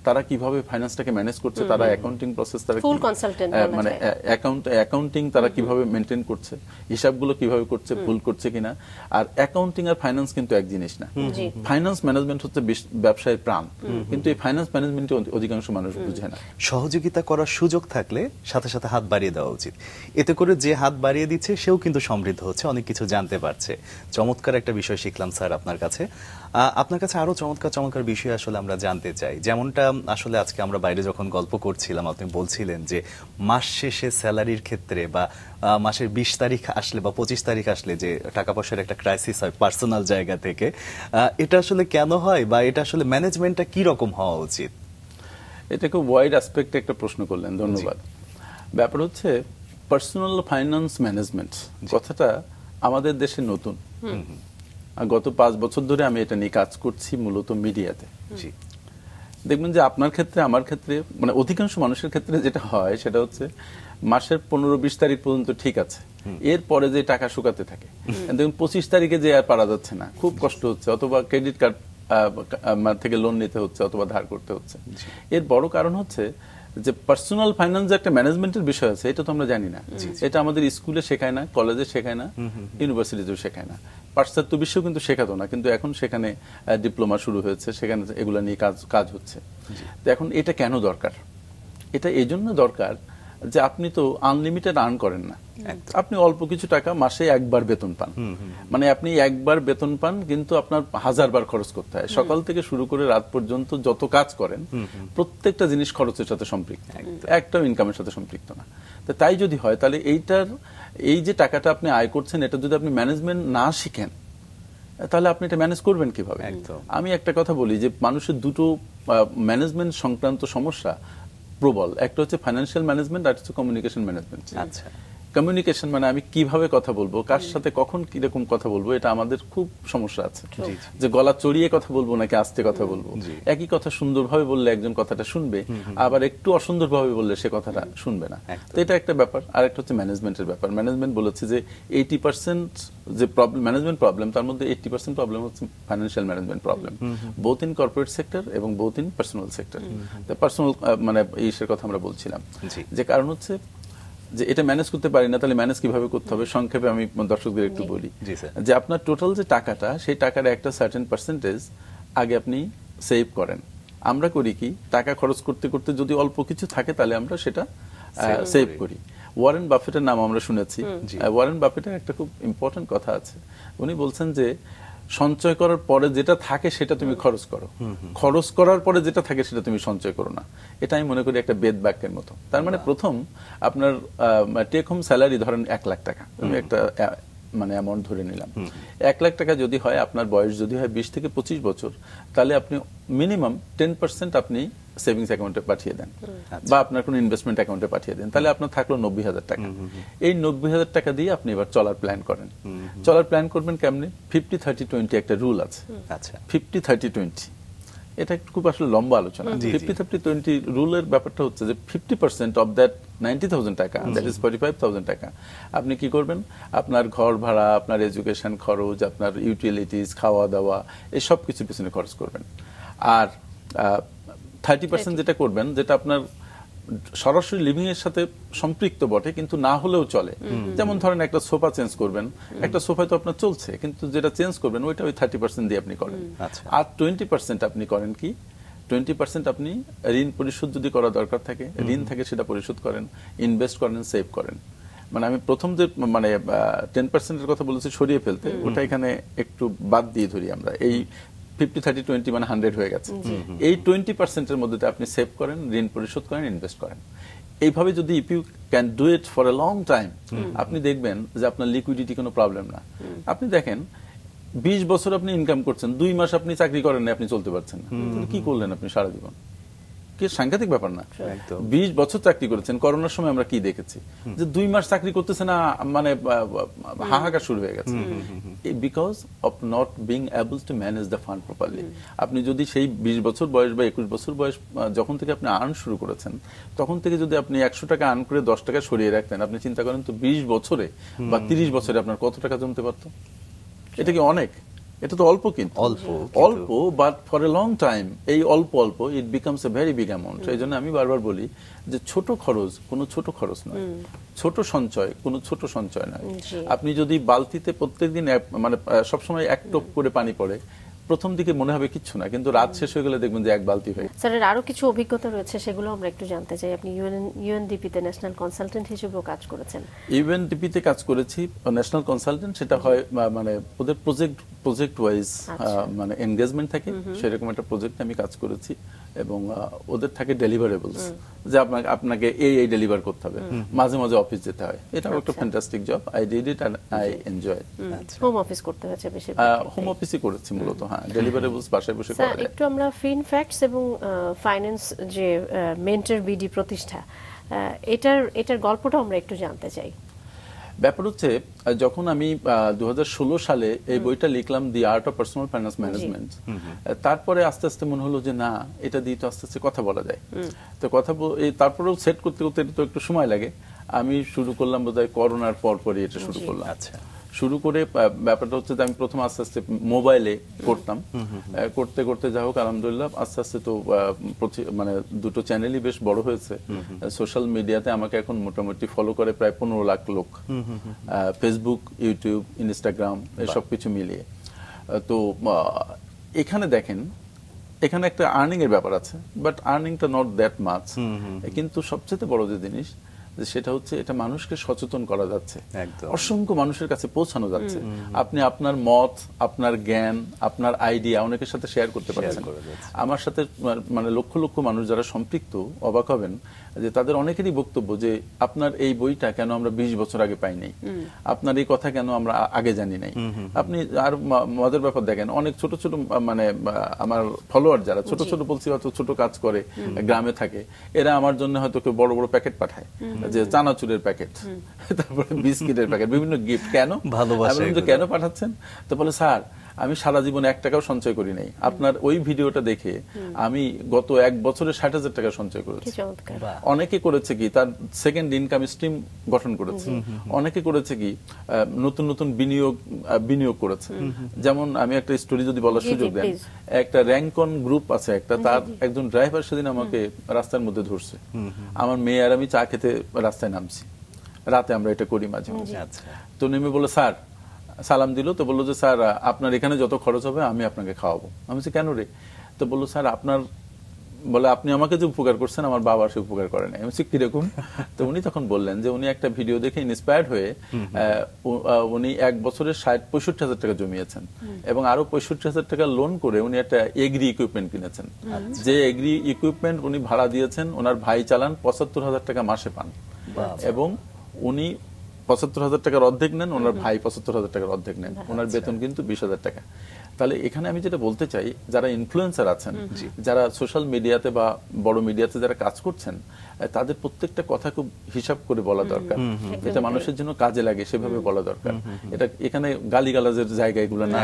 তারা কিভাবে ফাইন্যান্সটাকে ম্যানেজ করছে, তারা অ্যাকাউন্টিং প্রসেস, তারা ফুল কনসালটেন্ট, মানে অ্যাকাউন্টিং তারা কিভাবে মেইনটেইন করছে, হিসাবগুলো কিভাবে করছে, ভুল করছে কিনা। আর অ্যাকাউন্টিং আর ফাইন্যান্স কিন্তু এক জিনিস না। ফাইন্যান্স ম্যানেজমেন্ট হচ্ছে ব্যবসায়ের প্রাণ, কিন্তু এই ফাইন্যান্স ম্যানেজমেন্টে অধিকাংশ মানুষ বুঝে না। সহযোগিতা করার সুযোগ থাকলে সাথে সাথে হাত বাড়িয়ে দেওয়া উচিত। এতে করে যে হাত বাড়িয়ে দিচ্ছে সেও কিন্তু সমৃদ্ধ হচ্ছে, অনেক কিছু জানতে পারছে। চমৎকার একটা বিষয় শিখলাম স্যার আপনার কাছে। আপনার কাছে আরো চমৎকার বিষয় আসলে আমরা জানতে চাই। যেমনটা আসলে আজকে আমরা বাইরে যখন গল্প করছিলাম, আপনি বলছিলেন যে মাস শেষে স্যালারির ক্ষেত্রে বা মাসের 20 তারিখ আসলে বা 25 তারিখ আসলে যে টাকা পয়সার একটা ক্রাইসিস হয় পার্সোনাল জায়গা থেকে, এটা আসলে কেন হয় বা এটা আসলে ম্যানেজমেন্টটা কি রকম হওয়া উচিত? এটা খুব ওয়াইড অ্যাসপেক্টে একটা প্রশ্ন করলেন, ধন্যবাদ। ব্যাপার হচ্ছে পার্সোনাল ফাইন্যান্স ম্যানেজমেন্ট কথাটা আমাদের দেশে নতুন। গত 5 বছর ধরে আমি এটা নিয়ে কাজ করছি মূলত মিডিয়াতে। দেখবেন যে আপনার ক্ষেত্রে, আমার ক্ষেত্রে, মানে অধিকাংশ মানুষের ক্ষেত্রে যেটা হয় সেটা হচ্ছে মাসের 15-20 তারিখ পর্যন্ত ঠিক আছে, এরপরে যে টাকা শুকাতে থাকে, দেখুন 25 তারিখে যে আর পারা যাচ্ছে না, খুব কষ্ট হচ্ছে, অথবা ক্রেডিট কার্ড থেকে লোন নিতে হচ্ছে, অথবা ধার করতে হচ্ছে। এর বড় কারণ হচ্ছে যে পার্সোনাল ফাইন্যান্স একটা ম্যানেজমেন্টের বিষয় আছে, এটা তো আমরা জানি না। এটা আমাদের স্কুলে শেখায় না, কলেজে শেখায় না, ইউনিভার্সিটিতেও শেখায় না। পাশ্চাত্য বিশ্বেও কিন্তু শেখাতো না, কিন্তু এখন সেখানে ডিপ্লোমা শুরু হয়েছে, সেখানে এগুলা নিয়ে কাজ হচ্ছে। তো এখন এটা কেন দরকার? এটা এই জন্য দরকার যে আপনি তো আনলিমিটেড আর্ন করেন না, আপনি অল্প কিছু টাকা মাসে একবার বেতন পান। মানে আপনি একবার বেতন পান, কিন্তু আপনার 1000 বার খরচ করতে হয়। সকাল থেকে শুরু করে রাত পর্যন্ত যত কাজ করেন প্রত্যেকটা জিনিস খরচের সাথে সম্পৃক্ত, একটাও ইনকামের সাথে সম্পৃক্ত না। তো তাই যদি হয় তাহলে এই যে টাকাটা আপনি আয় করছেন, এটা যদি আপনি ম্যানেজমেন্ট না শিখেন তাহলে আপনি এটা ম্যানেজ করবেন কিভাবে? একদম। আমি একটা কথা বলি যে মানুষের দুটো ম্যানেজমেন্ট সংক্রান্ত সমস্যা প্রবল। একটা হচ্ছে ফাইন্যান্সিয়াল ম্যানেজমেন্ট, আর হচ্ছে কমিউনিকেশন ম্যানেজমেন্ট। আচ্ছা। কমিউনিকেশন মানে আমি কিভাবে কথা বলবো, কার সাথে কখন কিরকম কথা বলবো, এটা আমাদের খুব সমস্যা আছে। যে গলা চড়িয়ে কথা বলবো নাকি আস্তে কথা বলবো, একই কথা সুন্দরভাবে বললে একজন কথাটা শুনবে, আবার একটু অসুন্দরভাবে বললে সে কথাটা শুনবে না। তো এটা একটা ব্যাপার। আর একটা হচ্ছে ম্যানেজমেন্টের ব্যাপার। ম্যানেজমেন্ট বলেছে যে 80% যে প্রবলেম, ম্যানেজমেন্ট প্রবলেম, তার মধ্যে 80% প্রবলেম হচ্ছে financial management problem, both in corporate sector এবং both in personal sector. Personal মানে ইসের কথা আমরা বলছিলাম, যে কারণ হচ্ছে যে এটা ম্যানেজ করতে পারি না, তাহলে ম্যানেজ কিভাবে করতে হবে সংক্ষেপে আমি দর্শকদের একটু বলি। যে আপনার টোটাল যে টাকাটা, সেই টাকার একটা সার্টেন পার্সেন্টেজ আগে আপনি সেভ করেন। আমরা করি কি, টাকা খরচ করতে করতে যদি অল্প কিছু থাকে তাহলে আমরা সেটা সেভ করি। ওয়ারেন বাফেটের নাম আমরা শুনেছি। ওয়ারেন বাফেটের একটা খুব ইম্পর্টেন্ট কথা আছে। উনি বলছেন যে সঞ্চয় করার পরে যেটা থাকে সেটা তুমি খরচ করো, খরচ করার পরে যেটা থাকে সেটা তুমি সঞ্চয় করো না। এটা আমি মনে করি একটা বেদ বাক্যের মতো। তার মানে প্রথম আপনার টেক হোম স্যালারি ধরেন 1 লাখ টাকা, আমি একটা মানে অ্যামাউন্ট ধরে নিলাম। 1 লাখ টাকা যদি হয়, আপনার বয়স যদি হয় 20 থেকে 25 বছর, তাহলে আপনি মিনিমাম 10% আপনি সেভিংস অ্যাকাউন্টে পাঠিয়ে দেন, বা আপনার কোনো ইনভেস্টমেন্ট অ্যাকাউন্টে পাঠিয়ে দেন, তাহলে আপনার থাকলো 90,000 টাকা। এই 90,000 টাকা দিয়ে আপনি এবার চলার প্ল্যান করেন। চলার প্ল্যান করবেন কেমনে? 50-30-20 একটা রুল আছে। 50-30-20 এটা খুব আসলে লম্বা আলোচনা। 50-30-20 রুলের ব্যাপারটা হচ্ছে যে 50% অফ দ্যাট 90,000 টাকা, দ্যাট ইজ 45,000 টাকা, আপনি কি করবেন? আপনার ঘর ভাড়া, আপনার এডুকেশন খরচ, আপনার ইউটিলিটিস, খাওয়া দাওয়া, এই সব কিছুর পিছনে খরচ করবেন। আর 30% যেটা করবেন, যেটা আপনার সরাসরি লিভিং এর সাথে সম্পৃক্ত বটে কিন্তু না হলেও চলে। যেমন ধরেন একটা সোফা চেঞ্জ করবেন, একটা সোফায় তো আপনার চলছে, কিন্তু যেটা চেঞ্জ করবেন ওইটা ওই 30% দিয়ে আপনি করেন। আর 20% আপনি করেন কি, 20% আপনি ঋণ পরিশোধ যদি করা দরকার থাকে, ঋণ থাকে সেটা পরিশোধ করেন, ইনভেস্ট করেন, সেভ করেন। মানে আমি প্রথম যে মানে 10% এর কথা বলেছি সরিয়ে ফেলতে, ওটা এখানে একটু বাদ দিয়ে ধরি আমরা। এই 50-30-20 মানে 100 হয়ে গেছে। এই 20% এর মধ্যে আপনি সেভ করেন, ঋণ পরিশোধ করেন, ইনভেস্ট করেন। এইভাবে যদি if you can do it for a long time, আপনি দেখবেন যে আপনার লিকুইডিটি কোনো প্রবলেম না। আপনি দেখেন 20 বছর আপনি ইনকাম করছেন, 2 মাস আপনি চাকরি করেন না, আপনি চলতে পারছেন না, কি করলেন আপনি সারা জীবন? কি সাংঘাতিক ব্যাপার না? 20 বছর চাকরি করেছেন, করোনার সময় আমরা কি দেখেছি যে 2 মাস চাকরি করতেছে না, মানে হাহাকার শুরু হয়ে গেছে, because of not being able to manage the fund properly. আপনি যদি সেই 20 বছর বয়স বা 21 বছর বয়স যখন থেকে আপনি আর্ন শুরু করেছেন, তখন থেকে যদি আপনি 100 টাকা আর্ন করে 10 টাকা সরিয়ে রাখতেন, আপনি চিন্তা করেন তো 20 বছরে বা 30 বছরে আপনার কত টাকা জমতে পারত? এটা কি অনেক? এটা তো অল্প, কিন্তু অল্প, but for a long time এই অল্প অল্প it becomes a very big amount. এই জন্য আমি বারবার বলি যে ছোট খরচ কোনো ছোট খরচ নয়, ছোট সঞ্চয় কোনো ছোট সঞ্চয় নয়। আপনি যদি বালতিতে প্রত্যেকদিন মানে সবসময় 1 টোপ করে পানি পড়ে, প্রথম দিকে মনে হবে কিচ্ছু না, কিন্তু রাত শেষ হয়ে গেলে দেখবেন যে 1 বালতি হয়ে। স্যারের আরো কিছু অভিজ্ঞতা রয়েছে, সেগুলো আমরা একটু জানতে চাই। আপনি ইউএনডিপি তে ন্যাশনাল কনসালটেন্ট হিসেবেও কাজ করেছেন। ইউএনডিপি তে কাজ করেছি ন্যাশনাল কনসালটেন্ট, সেটা হয় মানে ওদের প্রজেক্ট ওয়াইজ মানে এনগেজমেন্ট থাকে, সেরকম একটা প্রজেক্টে আমি কাজ করেছি। এবং ওদের থাকে ডেলিভারেবলস, যে আপনাকে এই ডেলিভার করতে হবে, মাঝে মাঝে অফিস যেতে হয়। এটা একটা fantastic job, I did it and I enjoy. Home office করতে হয়েছে বেশি? হোম অফিসই করেছি মূলত, হ্যাঁ, ডেলিভারেবলস বাসায় বসে করা যায়। একটু আমরা ফিন ফ্যাক্টস এবং ফাইন্যান্স যে মেন্টর বিডি প্রতিষ্ঠা, এটার গল্পটা আমরা একটু জানতে চাই। ব্যাপার হচ্ছে, যখন আমি 2016 সালে এই বইটা লিখলাম, দি art of personal finance management, তারপরে আস্তে আস্তে মনে হলো যে না, এটা দিয়ে তো আস্তে আস্তে কথা বলা যায়। তো তারপরেও সেট করতে করতে তো একটু সময় লাগে। আমি শুরু করলাম বোধহয় করোনার পরপরই এটা শুরু করলাম। আচ্ছা, শুরু করে ব্যাপারটা হচ্ছে যে আমি প্রথম আস্তে আস্তে মোবাইলে করতাম, করতে করতে যা হোক আলহামদুলিল্লাহ আস্তে আস্তে তো মানে 2টো চ্যানেলই বেশ বড় হয়েছে। সোশ্যাল মিডিয়াতে আমাকে এখন মোটামুটি ফলো করে প্রায় 15 লাখ লোক, ফেসবুক, ইউটিউব, ইনস্টাগ্রাম, সব কিছু মিলিয়ে। তো এখানে দেখেন, এখানে একটা আর্নিং এর ব্যাপার আছে, বাট আর্নিংটা নট দ্যাট মাচ। কিন্তু সবচেয়ে বড় যে জিনিস, যে সেটা হচ্ছে এটা মানুষকে সচেতন করা যাচ্ছে, একদম। অসংখ্য মানুষের কাছে পৌঁছানো যাচ্ছে। আপনি আপনার মত, আপনার জ্ঞান, আপনার আইডিয়া অনেকের সাথে শেয়ার করতে পারছেন। আমার সাথে মানে লক্ষ লক্ষ মানুষ যারা সম্পৃক্ত অবাক হবেন যে তাদের অনেকেরই বক্তব্য যে আপনার এই বইটা কেন আমরা 20 বছর আগে পাই নাই, আপনার এই কথা কেন আমরা আগে জানি নাই। আপনি আর মজার ব্যাপার দেখেন, অনেক ছোট ছোট মানে আমার ফলোয়ার যারা ছোট ছোট বলছি হয়তো ছোট কাজ করে গ্রামে থাকে, এরা আমার জন্য হয়তো কেউ বড় বড় প্যাকেট পাঠায়, যে চানাচুরের প্যাকেট, তারপরে বিস্কিটের প্যাকেট, বিভিন্ন গিফট। কেন ভালোবাসা, কেন পাঠাচ্ছেন? তো বলে স্যার আমি সারা জীবনে 1 টাকাও সঞ্চয় করি নাই, আপনার ওই ভিডিওটা দেখে আমি গত 1 বছরে 60,000 টাকা সঞ্চয় করেছি। অনেকে করেছে কি তার সেকেন্ড ইনকাম স্ট্রিম গঠন করেছে, অনেকে করেছে কি নতুন নতুন বিনিয়োগ করেছে। যেমন আমি একটা স্টোরি যদি বলার সুযোগ দেন, একটা র্যাঙ্কন গ্রুপ আছে একটা, তার একজন ড্রাইভার সেদিন আমাকে রাস্তার মধ্যে ধরছে, আমার মেয়ে আর আমি চা খেতে রাস্তায় নামছি, রাতে আমরা এটা করি মাঝে মাঝে। তো নেমে বলে স্যার, সালাম দিল, তো বললো যে স্যার আপনার এখানে যত খরচ হবে আমি আপনাকে খাওয়াবো। আমি বলছি কেন রে? তো বললো স্যার আপনার বলে আপনি আমাকে যে উপকার করছেন আমার বাবা সে উপকার করে নাই। আমি বলছি কিরকম? তো উনি তখন বললেন যে উনি একটা ভিডিও দেখে ইন্সপায়ার্ড হয়ে উনি 1 বছরে 65,000 টাকা জমিয়েছেন এবং আরো 65,000 টাকা লোন করে উনি একটা এগ্রি ইকুইপমেন্ট কিনেছেন। যে এগ্রি ইকুইপমেন্ট উনি ভাড়া দিয়েছেন, ওনার ভাই চালান, 75,000 টাকা মাসে পান এবং উনি 75,000 টাকার অর্ধেক নেন, ওনার ভাই 75,000 টাকার অর্ধেক নেন, ওনার বেতন কিন্তু 20,000 টাকা। তাহলে এখানে আমি যেটা বলতে চাই, যারা ইনফ্লুয়েন্সার আছেন, যারা সোশ্যাল মিডিয়াতে বা বড় মিডিয়াতে যারা কাজ করছেন, তাদের প্রত্যেকটা কথা খুব হিসাব করে বলা দরকার, যেটা মানুষের জন্য কাজে লাগে সেভাবে বলা দরকার। এটা এখানে গালিগালাজের জায়গা এগুলো না,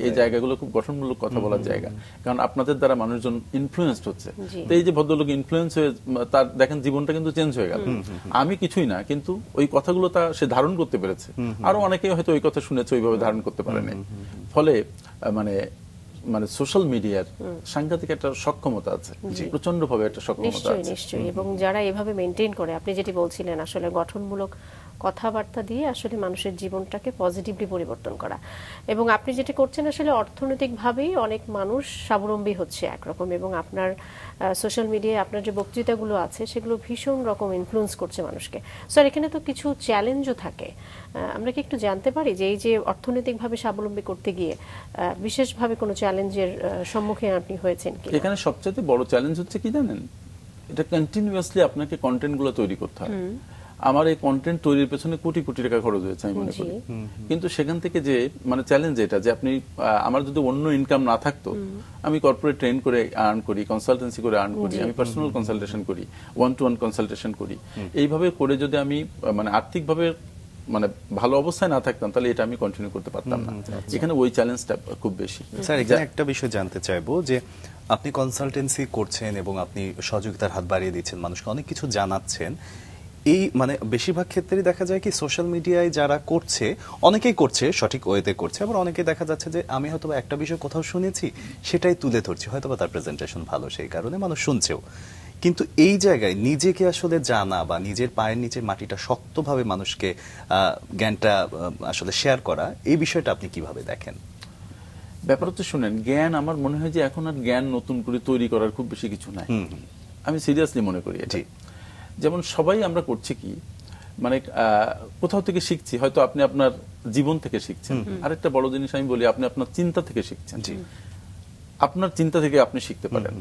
এই জায়গাগুলো খুব গঠনমূলক কথা বলার জায়গা, কারণ আপনাদের দ্বারা মানুষজন ইনফ্লুয়েন্সড হচ্ছে। তো এই যে ভদ্রলোক ইনফ্লুয়েন্স হয়ে তার দেখেন জীবনটা কিন্তু চেঞ্জ হয়ে গেল। আমি কিছুই না, কিন্তু ওই কথাগুলো তা সে ধারণ করতে পেরেছে, আরো অনেকেই হয়তো ওই কথা শুনেছে ওইভাবে ধারণ করতে পারেনি। ফলে মানে মানে সোশ্যাল মিডিয়ার সাংঘাতিক একটা সক্ষমতা আছে, প্রচন্ড ভাবে একটা সক্ষমতা আছে। নিশ্চয়ই, এবং যারা এভাবে মেনটেন করে, আপনি যেটি বলছিলেন আসলে গঠনমূলক কথাবার্তা দিয়ে আসলে মানুষের জীবনটাকে পজিটিভলি পরিবর্তন করা, এবং আপনি যেটা করছেন আসলে অর্থনৈতিকভাবেই অনেক মানুষ স্বাবলম্বী হচ্ছে একরকম, এবং আপনার সোশ্যাল মিডিয়ায় আপনার যে বক্তৃতাগুলো আছে সেগুলো ভীষণ রকম ইনফ্লুয়েন্স করছে মানুষকে। স্যার এখানে তো কিছু চ্যালেঞ্জও থাকে, আমরা কি একটু জানতে পারি যে এই যে অর্থনৈতিকভাবে স্বাবলম্বী করতে গিয়ে বিশেষভাবে কোনো চ্যালেঞ্জের সম্মুখীন আপনি হয়েছেন কি? এখানে সবচেয়ে বড় চ্যালেঞ্জ হচ্ছে কি জানেন, এটা কন্টিনিউয়াসলি আপনাকে কন্টেন্টগুলো তৈরি করতে হবে। আমার এই কন্টেন্ট তৈরির পেছনে কোটি কোটি টাকা খরচ হয়েছে আমি মনে করি, কিন্তু সেখান থেকে যে মানে চ্যালেঞ্জ এটা যে আপনি আমার যদি অন্য ইনকাম না থাকতো, আমি কর্পোরেট ট্রেন করে আর্ন করি, কনসালটেন্সি করে আর্ন করি, আমি পার্সোনাল কনসালটেশন করি, 1-to-1 কনসালটেশন করি, এইভাবে করে যদি আমি মানে আর্থিকভাবে মানে ভালো অবস্থায় না থাকতাম তাহলে এটা আমি কন্টিনিউ করতে পারতাম না। এখানে ওই চ্যালেঞ্জটা খুব বেশি। স্যার এখানে একটা বিষয় জানতে চাইবো যে আপনি কনসালটেন্সি করছেন এবং আপনি সহযোগিতার হাত বাড়িয়ে দিচ্ছেন, মানুষকে অনেক কিছু জানাচ্ছেন, এই মানে বেশিরভাগ ক্ষেত্রেই দেখা যায় কি সোশ্যাল মিডিয়ায় যারা করছে অনেকেই করছে সঠিক ওয়েতে করছে, আবার অনেকেই দেখা যাচ্ছে যে আমি হয়তো একটা বিষয় কোথাও শুনেছি সেটাই তুলে ধরছি, হয়তো তার প্রেজেন্টেশন ভালো সেই কারণে মানুষ শুনছেও, কিন্তু এই জায়গায় নিজেকে আসলে জানা বা নিজের পায়ের নিচে মাটিটা শক্তভাবে মানুষকে জ্ঞানটা আসলে শেয়ার করা, এই বিষয়টা আপনি কিভাবে দেখেন? ব্যাপার হচ্ছে শুনেন, জ্ঞান আমার মনে হয় যে এখন আর জ্ঞান নতুন করে তৈরি করার খুব বেশি কিছু নাই, আমি সিরিয়াসলি মনে করি এটা। যেমন সবাই আমরা করছি কি মানে কোথাও থেকে শিখছি, হয়তো আপনি আপনার জীবন থেকে শিখছেন, আরেকটা বড় জিনিস আমি বলি আপনি আপনার চিন্তা থেকে শিখছেন। আপনার চিন্তা থেকে আপনি শিখতে পারেন,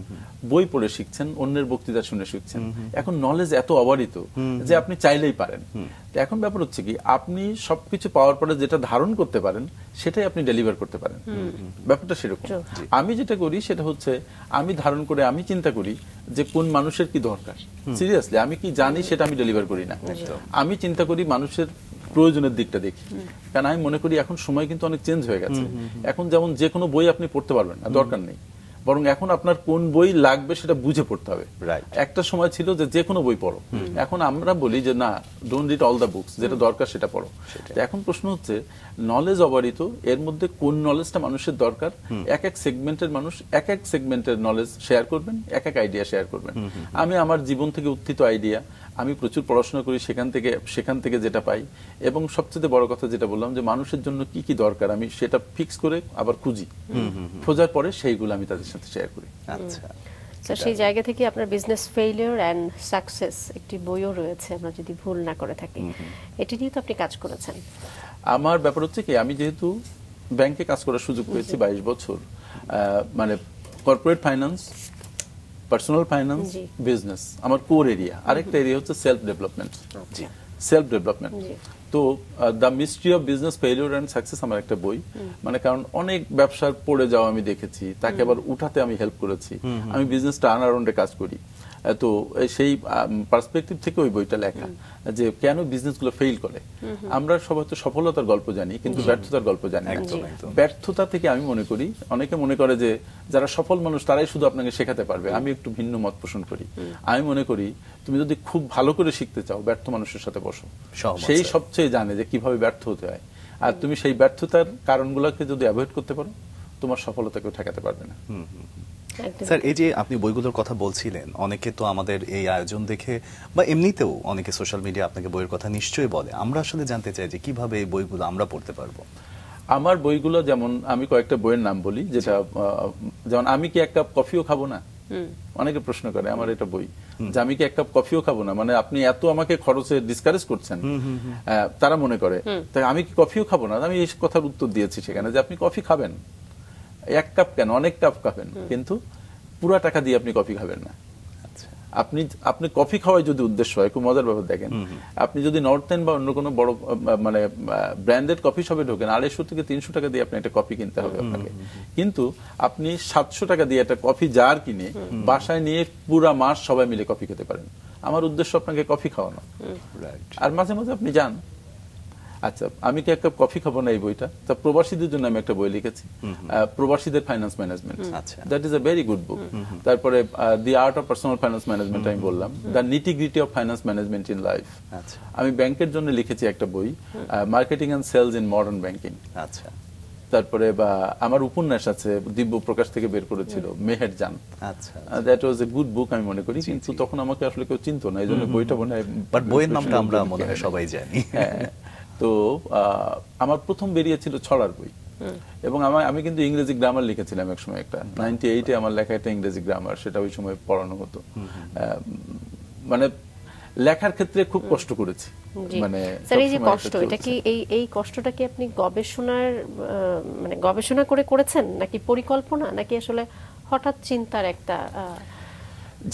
বই পড়ে শিখছেন, অন্যের বক্তৃতা শুনে শিখছেন। এখন নলেজ এত অবারিত যে আপনি চাইলেই পারেন। এখন ব্যাপার হচ্ছে কি আপনি সবকিছু পাওয়ার পরে যেটা ধারণ করতে পারেন সেটাই আপনি ডেলিভার করতে পারেন, ব্যাপারটা সেরকম। আমি যেটা করি সেটা হচ্ছে আমি ধারণ করে আমি চিন্তা করি যে কোন মানুষের কি দরকার, সিরিয়াসলি আমি কি জানি সেটা আমি ডেলিভার করি না, আমি চিন্তা করি মানুষের প্রয়োজনের দিকটা দেখি। কারণ আমি মনে করি এখন সময় কিন্তু অনেক চেঞ্জ হয়ে গেছে, এখন যেমন যে কোনো বই আপনি পড়তে পারবেন না, দরকার নেই, বরং এখন আপনার কোন বই লাগবে সেটা বুঝে পড়তে হবে। একটা সময় ছিল যে কোনো বই পড়ো, এখন আমরা বলি যে না, don't read all the books, যেটা দরকার সেটা পড়ো। এখন প্রশ্ন হচ্ছে নলেজ অবারিত, এর মধ্যে কোন নলেজটা মানুষের দরকার, এক এক সেগমেন্টের মানুষ এক এক সেগমেন্টের নলেজ শেয়ার করবেন, এক এক আইডিয়া শেয়ার করবেন। আমি আমার জীবন থেকে উত্থিত আইডিয়া, আমি প্রচুর পড়াশোনা করি, সেখান থেকে যেটা পাই, এবং সবচেয়ে বড় কথা যেটা বললাম যে মানুষের জন্য কি কি দরকার আমি সেটা ফিক্স করে আবার খুঁজি, খোঁজার পরে সেইগুলো আমি তাদের সাথে শেয়ার করি। আচ্ছা তো সেই জায়গা থেকে আপনার বিজনেস ফেইলিওর অ্যান্ড সাকসেস একটি বইও রয়েছে, আমরা যদি ভুল না করে থাকি। এটি নিয়ে তো আপনি কাজ করেছেন। আমার ব্যাপার হচ্ছে কি, আমি যেহেতু ব্যাংকে কাজ করার সুযোগ পেয়েছি 22 বছর, মানে corporate finance, personal finance, business আমার কোর এরিয়া। আরেকটা এরিয়া হচ্ছে সেলফ ডেভেলপমেন্ট। Self development. তো the mystery of business failure and success আমার একটা বই, মানে কারণ অনেক ব্যবসার পড়ে যাওয়া আমি দেখেছি, তাকে আবার উঠাতে আমি হেল্প করেছি। আমি বিজনেস টার্ন অ্যারাউন্ডে কাজ করি, তো সেই পার্সপেক্টিভ থেকে ওই বইটা লেখা, যে কেন বিজনেসগুলো ফেইল করে। আমরা সবাই তো সফলতার গল্প জানি, কিন্তু ব্যর্থতার গল্প জানি না। ব্যর্থতা থেকে আমি মনে করি, অনেকে মনে করে যে যারা সফল মানুষ তারাই শুধু আপনাকে শেখাতে পারবে। আমি একটু ভিন্ন মত পোষণ করি। আমি মনে করি তুমি যদি খুব ভালো করে শিখতে চাও, ব্যর্থ মানুষের সাথে বসো, সেই সবচেয়ে জানে যে কিভাবে ব্যর্থ হতে হয়। আর তুমি সেই ব্যর্থতার কারণগুলোকে যদি অ্যাভয়েড করতে পারো, তোমার সফলতা কেউ ঠেকাতে পারবে না। স্যার, এই যে আপনি বইগুলোর কথা বলছিলেন, অনেকে তো আমাদের এই আয়োজন দেখে বা এমনিতেও অনেকে সোশ্যাল মিডিয়া আপনাকে বইয়ের কথা নিশ্চয়ই বলে। আমরা আসলে জানতে চাই যে কিভাবে এই বইগুলো আমরা পড়তে পারবো। আমার বইগুলো যেমন, আমি কয়েকটা বইয়ের নাম বলি, যেটা যেমন আমি কি এক কাপ কফিও খাবো না। অনেকে প্রশ্ন করে আমার এটা বই, যে আমি কি এক কাপ কফিও খাবো না, মানে আপনি এত আমাকে খরচে ডিসকারেজ করছেন। তারা মনে করে তাই আমি কি কফিও খাবো না। আমি এই কথার উত্তর দিয়েছি সেখানে, যে আপনি কফি খাবেন, এক কাপ কেন, অনেক কাপ খাবেন, কিন্তু পুরা টাকা দিয়ে আপনি কফি খাবেন না। আপনি কফি খাওয়াই যদি উদ্দেশ্য হয়, খুব মজার ব্যাপার দেখেন, আপনি যদি নর্থ এন্ড বা অন্য কোনো বড় মানে ব্র্যান্ডেড কফি শপে ঢোকেন, 250 থেকে 300 টাকা দিয়ে আপনি একটা কফি কিনতে হবে আপনাকে। কিন্তু আপনি 700 টাকা দিয়ে একটা কফি জার কিনে বাসায় নিয়ে পুরা মাস সবাই মিলে কফি খেতে পারেন। আমার উদ্দেশ্য আপনাকে কফি খাওয়ানো, আর মাঝে মাঝে আপনি যান। আচ্ছা, আমি কি এক কাপ কফি খাবো না, এই বইটা তা প্রবাসীদের জন্য আমি একটা বই লিখেছি, প্রবাসীদের finance management. That is a very good book. তারপরে the art of personal finance management আমি বললাম, the nitty gritty of finance management in life. আমি ব্যাংকের জন্য লিখেছি একটা বই, marketing and sales in modern banking. আচ্ছা, তারপরে বা আমার উপন্যাস আছে, দিব্য প্রকাশ থেকে বের করেছিল, মেহের জান। আচ্ছা, দ্যাট ওয়াজ এ গুড বুক আমি মনে করি, কিন্তু তখন আমাকে আসলে কেউ চিনতো না, এই জন্য বইটা মনে হয়, বাট বইয়ের নামটা আমরা মনে হয় সবাই জানি। তো আমার প্রথম বেরিয়েছিল ছড়ার বই, এবং আমি কিন্তু ইংরেজি গ্রামার লিখেছিলাম এক সময়, একটা 98-এ আমার লেখা একটা ইংরেজি গ্রামার, সেটা ওই সময় পড়ানো হতো। মানে লেখার ক্ষেত্রে খুব কষ্ট করেছি। মানে স্যার, এই যে কষ্ট, এটা কি এই কষ্টটা কি আপনি গবেষণা করে করেছেন, নাকি পরিকল্পনা, নাকি আসলে হঠাৎ চিন্তার একটা?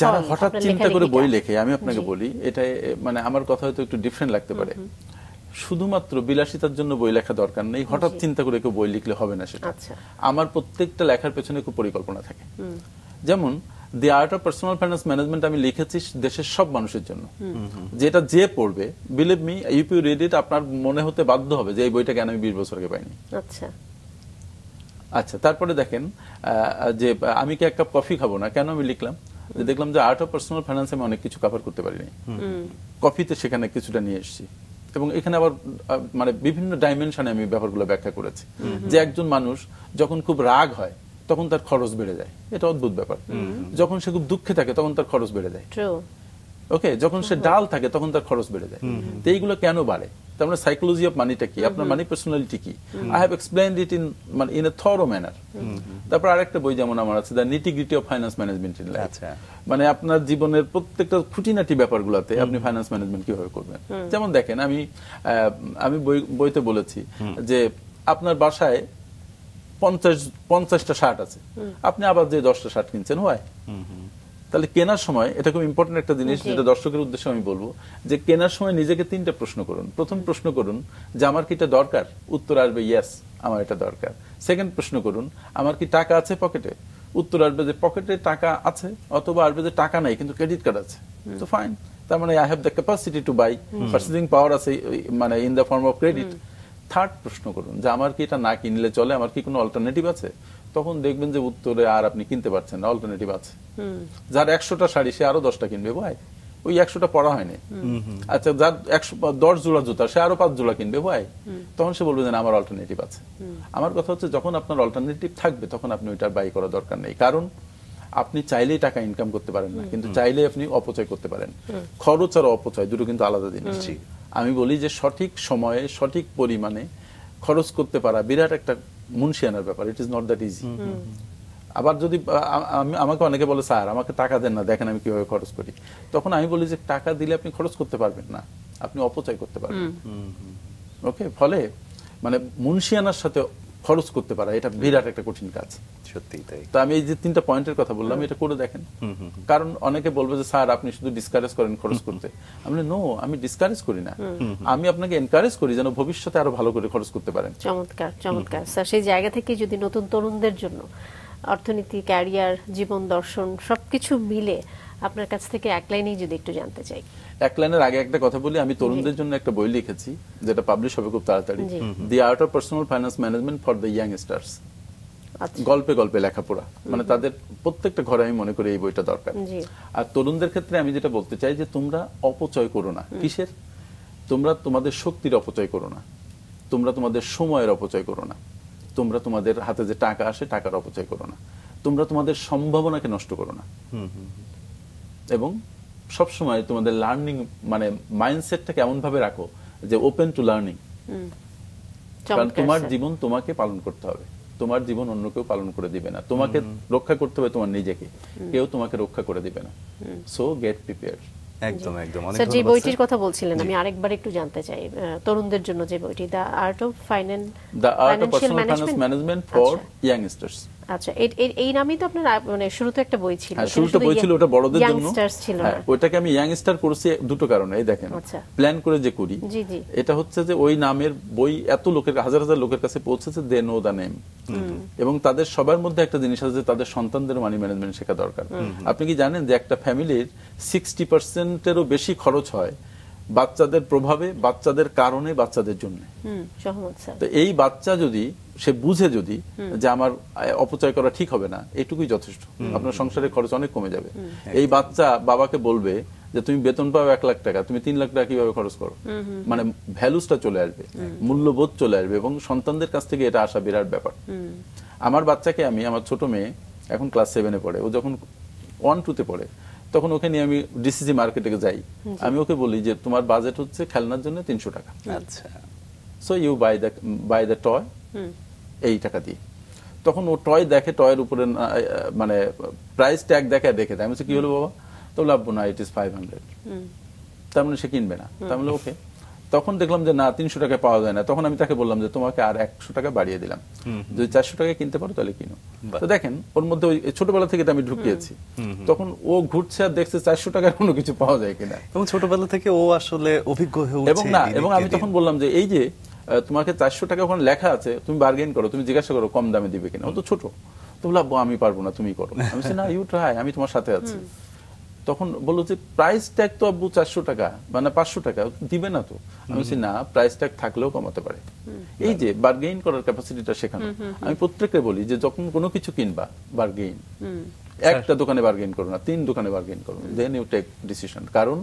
যারা হঠাৎ চিন্তা করে বই লেখে, আমি আপনাকে বলি, এটা মানে আমার কথা হয়তো একটু ডিফারেন্ট লাগতে পারে, শুধুমাত্র বিলাসিতার জন্য বই লেখা দরকার নেই, হঠাৎ চিন্তা করে কেউ বই লিখলে হবে না সেটা। আমার প্রত্যেকটা লেখার পেছনে খুব পরিকল্পনা থাকে। যেমন the art of personal finance management আমি লিখেছি দেশের সব মানুষের জন্য, যেটা যে পড়বে, believe me, if you read it, আপনার মনে হতে বাধ্য হবে যে এই বইটা কেন আমি 20 বছর আগে পাইনি। আচ্ছা, তারপরে দেখেন যে আমি কি এক কাপ কফি খাবো না, কেন আমি লিখলাম, যে দেখলাম যে আর্ট অফ পার্সোনাল ফাইন্যান্স আমি অনেক কিছু কভার করতে পারিনি, কফিতে সেখানে কিছুটা নিয়ে এসেছি, এবং এখানে আবার মানে বিভিন্ন ডাইমেনশনে আমি ব্যাপারগুলো ব্যাখ্যা করেছি, যে একজন মানুষ যখন খুব রাগ হয় তখন তার খরচ বেড়ে যায়, এটা অদ্ভুত ব্যাপার। যখন সে খুব দুঃখে থাকে তখন তার খরচ বেড়ে যায়। ওকে, যখন সে ডাল থাকে তখন তার খরচ বেড়ে যায়। তো এইগুলো কেন বাড়ে? তার মানে সাইকোলজি অফ মানিটা কি, আপনার মানি পার্সোনালিটি কি, I have explained it in a thorough manner. তারপর আরেকটা বই যেমন আমার আছে, the nitty gritty of finance management in life. মানে আপনার জীবনের প্রত্যেকটা খুঁটিনাটি ব্যাপারগুলোতে আপনি ফাইন্যান্স ম্যানেজমেন্ট কিভাবে করবেন। যেমন দেখেন, আমি বইতে বলেছি যে আপনার বাসায় 50টা শার্ট আছে, আপনি আবার যে 10টা শার্ট কিনছেন, হয় তাহলে কেনার সময়, এটা খুব ইম্পর্টেন্ট একটা জিনিস, যেটা দর্শকের উদ্দেশ্যে আমি বলবো, যে কেনার সময় নিজেকে 3টা প্রশ্ন করুন। প্রথম প্রশ্ন করুন যে আমার কি এটা দরকার, উত্তর আসবে ইয়েস, আমার এটা দরকার। সেকেন্ড প্রশ্ন করুন, আমার কি টাকা আছে পকেটে, উত্তর আসবে যে পকেটে টাকা আছে, অথবা আসবে যে টাকা নাই কিন্তু ক্রেডিট কার্ড আছে, তো ফাইন, তার মানে I have the capacity to buy, purchasing power আছে, মানে in the form of credit. Third প্রশ্ন করুন যে আমার কি এটা না কিনলে চলে, আমার কি কোনো অল্টারনেটিভ আছে, তখন দেখবেন যে উত্তরে আর আপনি কিনতে পারছেন না, অল্টারনেটিভ আছে। যার 100টা শাড়ি, সে আরো 10টা কিনবে, ভাই ওই 100টা পরা হয়নি। আচ্ছা, যার 10 জোড়া জুতা, সে আরো 5 জোড়া কিনবে, ভাই তখন সে বলবে যে আমার অল্টারনেটিভ আছে। আমার কথা হচ্ছে, যখন আপনার অল্টারনেটিভ থাকবে তখন আপনি ওইটার বাই করার দরকার নেই, কারণ আপনি চাইলেই টাকা ইনকাম করতে পারেন না, কিন্তু চাইলেই আপনি অপচয় করতে পারেন। খরচ আর অপচয় দুটো কিন্তু আলাদা জিনিস। আমি বলি যে সঠিক সময়ে সঠিক পরিমাণে খরচ করতে পারা বিরাট একটা মুনশিয়ানার ব্যাপার, it is not that easy. আবার যদি আমাকে অনেকে বলে স্যার আমাকে টাকা দেন না, দেখেন আমি কিভাবে খরচ করি, তখন আমি বলি যে টাকা দিলে আপনি খরচ করতে পারবেন না, আপনি অপচয় করতে পারবেন। ওকে, ফলে মানে মুনশিয়ানার সাথে খরচ করতে পারা এটা বিরাট একটা কঠিন কাজ। সত্যি তাই। তো আমি এই যে 3টা পয়েন্টের কথা বললাম, এটা করে দেখেন। কারণ অনেকে বলবে যে স্যার আপনি শুধু ডিসকারেজ করেন খরচ করতে। আমি নো, আমি ডিসকারেজ করি না, আমি আপনাকে এনকারেজ করি যেন ভবিষ্যতে আরো ভালো করে খরচ করতে পারেন। চমৎকার চমৎকার স্যার। সেই জায়গা থেকে যদি নতুন তরুণদের জন্য অর্থনীতি, ক্যারিয়ার, জীবন দর্শন সবকিছু মিলে আপনার কাছ থেকে এক লাইনেই যদি একটু জানতে চাই। এক লাইনের আগে একটা কথা বলি, আমি তরুণদের জন্য একটা বই লিখেছি যেটা পাবলিশ হবে খুব তাড়াতাড়ি, দি art of personal finance management for the young stars. গল্পে গল্পে লেখাপড়া, মানে তাদের প্রত্যেকটা ঘরে আমি মনে করি এই বইটা দরকার। আর তরুণদের ক্ষেত্রে আমি যেটা বলতে চাই যে তোমরা অপচয় করো না। কিসের? তোমরা তোমাদের শক্তির অপচয় করো না, তোমরা তোমাদের সময়ের অপচয় করো না, তোমরা তোমাদের হাতে যে টাকা আসে টাকার অপচয় করো না, তোমরা তোমাদের সম্ভাবনাকে নষ্ট করো না, এবং সবসময় তোমাদের লার্নিং মানে মাইন্ডসেটটাকে এমন ভাবে রাখো যে ওপেন টু লার্নিং। কারণ তোমার জীবন তোমাকে পালন করতে হবে, তোমার জীবন অন্য কেউ পালন করে দিবে না। তোমাকে রক্ষা করতে হবে তোমার নিজেকে, কেউ তোমাকে রক্ষা করে দিবে না। So get prepared. একদম একদম। স্যার, যে বইটির কথা বলছিলেন আমি আরেকবার একটু জানতে চাই, তরুণদের জন্য যে বইটি, the art of personal finance management for youngsters. আচ্ছা, এই নামই তো আপনার মানে শুরুতে একটা বই ছিল। হ্যাঁ, শুরুতে বই ছিল, ওটা বড়দের জন্য। ইয়াংস্টার্স ছিল। হ্যাঁ, ওটাকে আমি ইয়াংস্টার করছি দুটো কারণে। এই দেখেন, প্ল্যান করে যে করি, এটা হচ্ছে যে ওই নামের বই এত লোকের, হাজার হাজার লোকের কাছে পৌঁছেছে, দে নো দা নেম, এবং তাদের সবার মধ্যে একটা জিনিস আছে যে তাদের সন্তানদের মানি ম্যানেজমেন্ট শেখা দরকার। আপনি কি জানেন যে একটা ফ্যামিলির 60%-এরও বেশি খরচ হয় বাচ্চাদের প্রভাবে, বাচ্চাদের কারণে, বাচ্চাদের জন্য। তো এই বাচ্চা যদি সে বুঝে যদি যে আমার অপচয় করা ঠিক হবে না, এটুকুই যথেষ্ট, আপনার সংসারের খরচ অনেক কমে যাবে। এই বাচ্চা বাবাকে বলবে যে তুমি বেতন পাও 1 লাখ টাকা, তুমি 3 লাখ টাকা কিভাবে খরচ করো, মানে ভ্যালুসটা চলে আসবে, মূল্যবোধ চলে আসবে, এবং সন্তানদের কাছ থেকে এটা আসা বিরাট ব্যাপার। আমার বাচ্চাকে আমি, আমার ছোট মেয়ে এখন ক্লাস 7-এ পড়ে, ও যখন 1-2-তে পড়ে তখন ওকে নিয়ে আমি ডিসিসি মার্কেটে যাই, আমি ওকে বলি যে তোমার বাজেট হচ্ছে খেলনার জন্য 300 টাকা। আচ্ছা, so you buy the toy এই টাকা দিয়ে। তখন ও টয় দেখে, টয়ের উপরে মানে প্রাইস ট্যাগ দেখে রেখে দেয়। আমি বলছি কি হলো বাবা? তো লাভ না, ইট ইজ 500। তার মানে সে কিনবে না। তার মানে ওকে। তখন দেখলাম যে না, 300 টাকায় পাওয়া যায় না। তখন আমি তাকে বললাম যে তোমাকে আর 100 টাকা বাড়িয়ে দিলাম, যদি 400 টাকায় কিনতে পারো তাহলে কিনো। তো দেখেন, ওর মধ্যে ওই ছোটবেলা থেকে আমি ঢুকিয়েছি। তখন ও ঘুরছে আর দেখছে 400 টাকায় কোনো কিছু পাওয়া যায় কিনা, এবং ছোটবেলা থেকে ও আসলে অভিজ্ঞ হয়ে উঠছে। এবং আমি তখন বললাম যে এই যে তোমাকে 400 টাকা ওখানে লেখা আছে, তুমি বার্গেন করো, তুমি জিজ্ঞাসা করো কম দামে দিবে কিনা। ও তো ছোট, তো বললাম আমি পারবো না, তুমি করো। আমি বলছি না, ইউ ট্রাই, আমি তোমার সাথে আছি। তখন বললো যে প্রাইস ট্যাগ তো আব্বু 400 টাকা, মানে 500 টাকা দিবে না তো। আমি বলছি না, প্রাইস ট্যাগ থাকলেও কমাতে পারে। এই যে বার্গেইন করার ক্যাপাসিটিটা শেখানো। আমি প্রত্যেককে বলি যে যখন কোনো কিছু কিনবা, বার্গেইন, একটা দোকানে বার্গেইন করো না, 3 দোকানে বার্গেইন করো, দেন ইউ টেক ডিসিশন। কারণ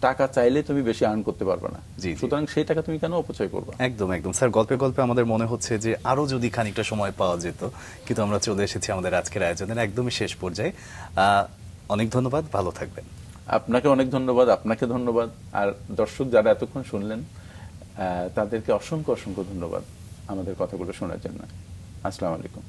টাকা চাইলে তুমি বেশি আর্ন করতে পারবে না, সুতরাং সেই টাকা তুমি কেন অপচয় করবে? একদম একদম। স্যার, গল্পে গল্পে আমাদের মনে হচ্ছে যে আরো যদি খানিকটা সময় পাওয়া যেত, কিন্তু আমরা চলে এসেছি আমাদের আজকের আয়োজনের একদমই শেষ পর্যায়ে। অনেক ধন্যবাদ, ভালো থাকবেন। আপনাকে অনেক ধন্যবাদ, আপনাকে ধন্যবাদ, আর দর্শক যারা এতক্ষণ শুনলেন তাদেরকে অসংখ্য অসংখ্য ধন্যবাদ আমাদের কথাগুলো শোনার জন্য। আসসালামু আলাইকুম।